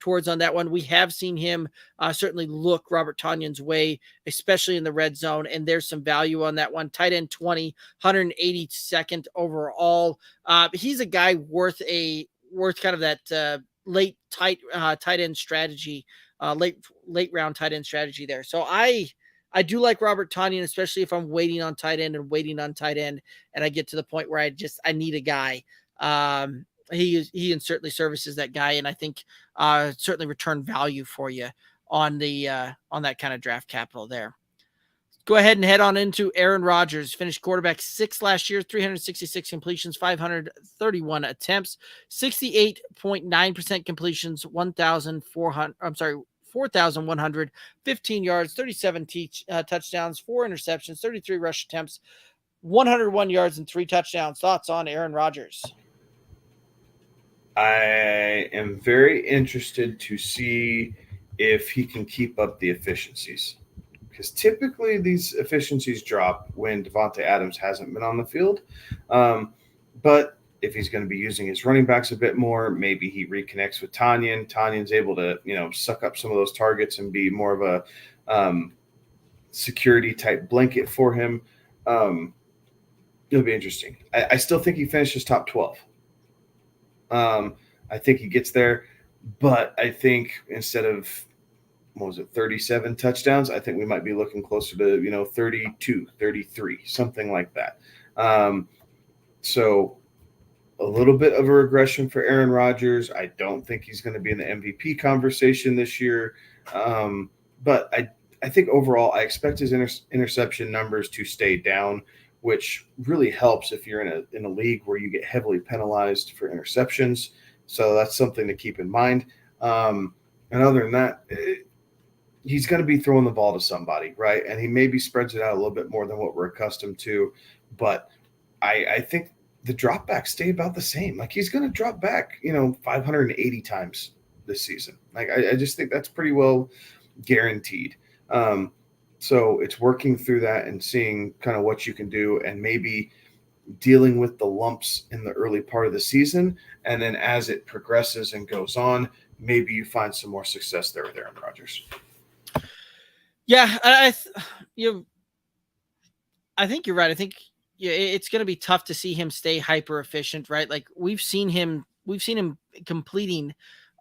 towards on that one. We have seen him certainly look Robert Tonyan's way, especially in the red zone, and there's some value on that one. Tight end 20, 182nd overall. He's a guy worth kind of that late tight end strategy, late round tight end strategy there. So I do like Robert Tonyan, especially if I'm waiting on tight end and I get to the point where I need a guy. He certainly services that guy, and I think certainly return value for you on that kind of draft capital there. Go ahead and head on into Aaron Rodgers. Finished quarterback 6 last year, 366 completions, 531 attempts, 68.9% completions, 4,115 yards, 37 touchdowns, 4 interceptions, 33 rush attempts, 101 yards, and 3 touchdowns. Thoughts on Aaron Rodgers? I am very interested to see if he can keep up the efficiencies, because typically these efficiencies drop when Davante Adams hasn't been on the field. But if he's going to be using his running backs a bit more, maybe he reconnects with Tonyan. Tanyan's able to, suck up some of those targets and be more of a security type blanket for him. It'll be interesting. I still think he finishes top 12. I think he gets there, but I think instead of 37 touchdowns, I think we might be looking closer to 32, 33, something like that. So a little bit of a regression for Aaron Rodgers. I don't think he's going to be in the MVP conversation this year, but I think overall I expect his interception numbers to stay down, which really helps if you're in a league where you get heavily penalized for interceptions. So that's something to keep in mind. And other than that, he's going to be throwing the ball to somebody, right? And he maybe spreads it out a little bit more than what we're accustomed to. But I think the dropbacks stay about the same. Like, he's going to drop back, 580 times this season. Like, I just think that's pretty well guaranteed. So it's working through that and seeing kind of what you can do, and maybe dealing with the lumps in the early part of the season. And then as it progresses and goes on, maybe you find some more success there with Aaron Rodgers. Yeah, I think you're right. I think it's going to be tough to see him stay hyper efficient, right? Like, we've seen him completing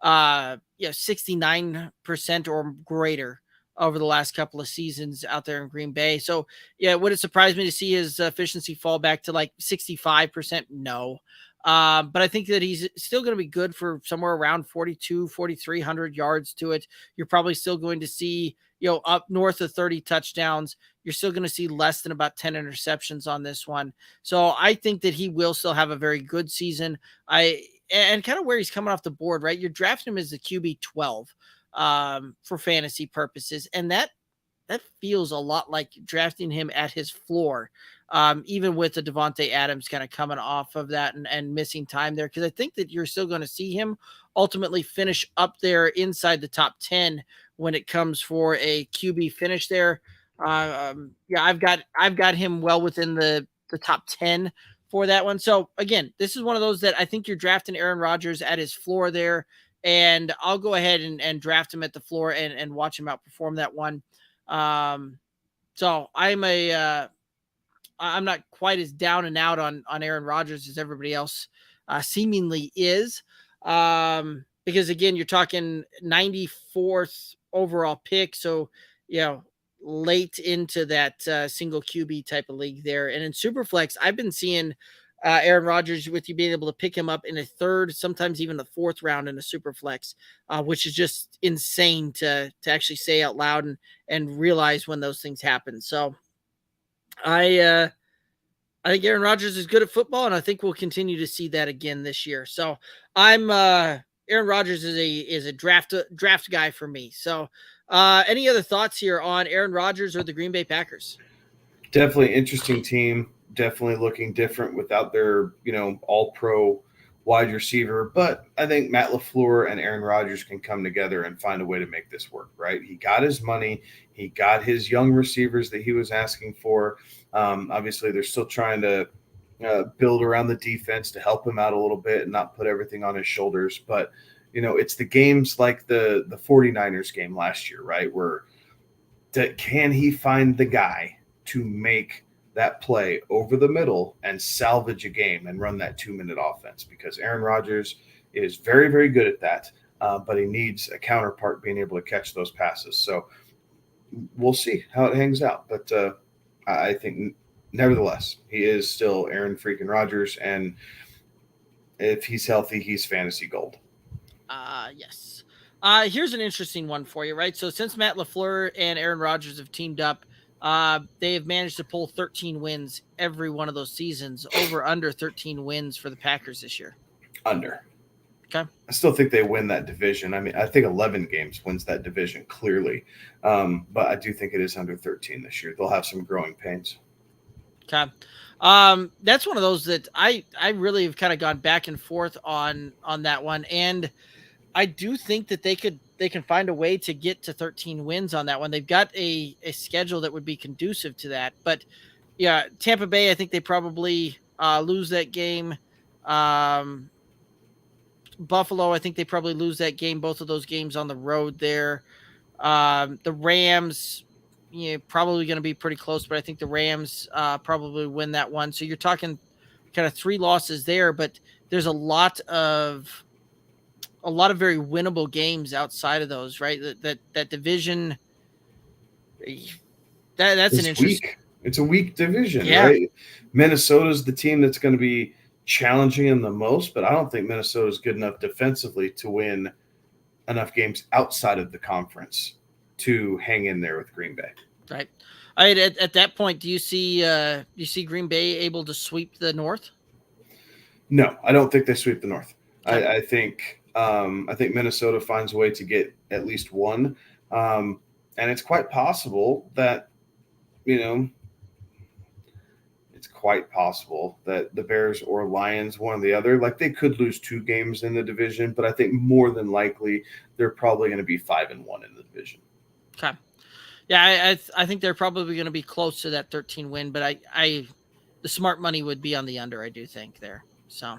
69% or greater over the last couple of seasons out there in Green Bay. So yeah, would it surprise me to see his efficiency fall back to like 65%? No. But I think that he's still going to be good for somewhere around 4,300 yards to it. You're probably still going to see, up north of 30 touchdowns. You're still going to see less than about 10 interceptions on this one. So I think that he will still have a very good season. And kind of where he's coming off the board, right? You're drafting him as the QB 12 for fantasy purposes. And that feels a lot like drafting him at his floor, even with the Davante Adams kind of coming off of that and missing time there. Because I think that you're still going to see him ultimately finish up there inside the top 10 when it comes for a QB finish there. I've got him well within the top 10 for that one. So again, this is one of those that I think you're drafting Aaron Rodgers at his floor there. And I'll go ahead and draft him at the floor and watch him outperform that one. So I'm not quite as down and out on Aaron Rodgers as everybody else seemingly is. Because again, you're talking 94th overall pick. So, late into that single QB type of league there. And in Superflex, I've been seeing Aaron Rodgers with you being able to pick him up in a third, sometimes even the fourth round in a Superflex, which is just insane to actually say out loud and realize when those things happen. So I think Aaron Rodgers is good at football, and I think we'll continue to see that again this year. So Aaron Rodgers is a draft guy for me. So any other thoughts here on Aaron Rodgers or the Green Bay Packers? Definitely interesting team. Definitely looking different without their, all-pro wide receiver. But I think Matt LaFleur and Aaron Rodgers can come together and find a way to make this work, right? He got his money. He got his young receivers that he was asking for. Obviously, they're still trying to build around the defense to help him out a little bit and not put everything on his shoulders. But, it's the games like the 49ers game last year, right, where can he find the guy to make that play over the middle and salvage a game and run that 2-minute offense, because Aaron Rodgers is very, very good at that. But he needs a counterpart being able to catch those passes. So we'll see how it hangs out. But I think nevertheless, he is still Aaron freaking Rodgers. And if he's healthy, he's fantasy gold. Yes. Here's an interesting one for you, right? So since Matt LaFleur and Aaron Rodgers have teamed up, They have managed to pull 13 wins every one of those seasons. Over under 13 wins for the Packers this year. Under. Okay. I still think they win that division. I mean, I think 11 games wins that division clearly. But I do think it is under 13 this year. They'll have some growing pains. Okay. That's one of those that I really have kind of gone back and forth on that one. And I do think that they can find a way to get to 13 wins on that one. They've got a schedule that would be conducive to that. But yeah, Tampa Bay, I think they probably lose that game. Buffalo, I think they probably lose that game, both of those games on the road there. The Rams, probably going to be pretty close, but I think the Rams probably win that one. So you're talking kind of 3 losses there, but there's a lot of very winnable games outside of those, right? That division, that's an interesting. Weak. It's a weak division, yeah. Right? Minnesota's the team that's going to be challenging them the most, but I don't think Minnesota is good enough defensively to win enough games outside of the conference to hang in there with Green Bay. Right. At that point, do you see Green Bay able to sweep the North? No, I don't think they sweep the North. Okay. I think Minnesota finds a way to get at least one, and it's quite possible that it's quite possible that the Bears or Lions, one or the other, like they could lose 2 games in the division, but I think more than likely they're probably going to be 5-1 in the division. Okay. Yeah, I think they're probably going to be close to that 13 win, but the smart money would be on the under, I do think there. So,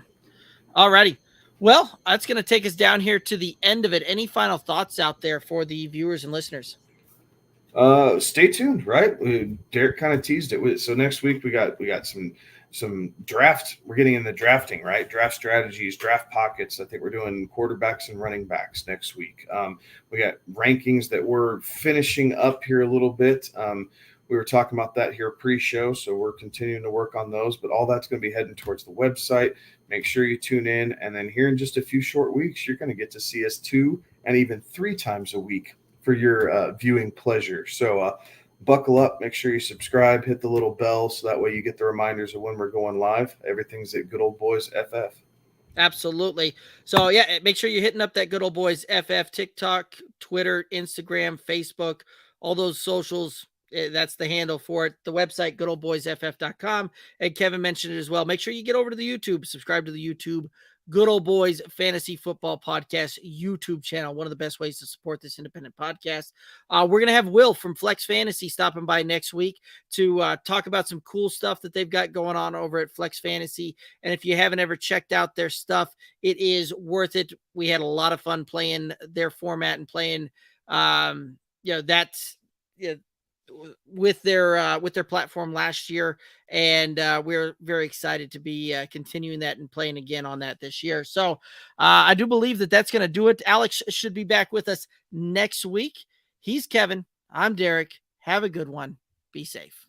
alrighty. Well, that's going to take us down here to the end of it. Any final thoughts out there for the viewers and listeners? Stay tuned, right? Derek kind of teased it. So next week we got some draft. We're getting in the drafting, right? Draft strategies, draft pockets. I think we're doing quarterbacks and running backs next week. We got rankings that we're finishing up here a little bit. We were talking about that here pre-show, so we're continuing to work on those, but all that's going to be heading towards the website. Make sure you tune in, and then here in just a few short weeks, you're going to get to see us 2 and even 3 times a week for your viewing pleasure. So buckle up, make sure you subscribe, hit the little bell so that way you get the reminders of when we're going live. Everything's at Good Old Boys FF. Absolutely. So yeah, make sure you're hitting up that Good Old Boys FF, TikTok, Twitter, Instagram, Facebook, all those socials. That's the handle for it. The website, goodoldboysff.com. And Kevin mentioned it as well. Make sure you get over to the YouTube, subscribe to the YouTube Good Old Boys Fantasy Football Podcast YouTube channel. One of the best ways to support this independent podcast. We're going to have Will from Flex Fantasy stopping by next week to talk about some cool stuff that they've got going on over at Flex Fantasy. And if you haven't ever checked out their stuff, it is worth it. We had a lot of fun playing their format and playing, with their platform last year, and we're very excited to be continuing that and playing again on that this year. So I do believe that that's going to do it. Alex should be back with us next week. He's Kevin. I'm Derek. Have a good one. Be safe.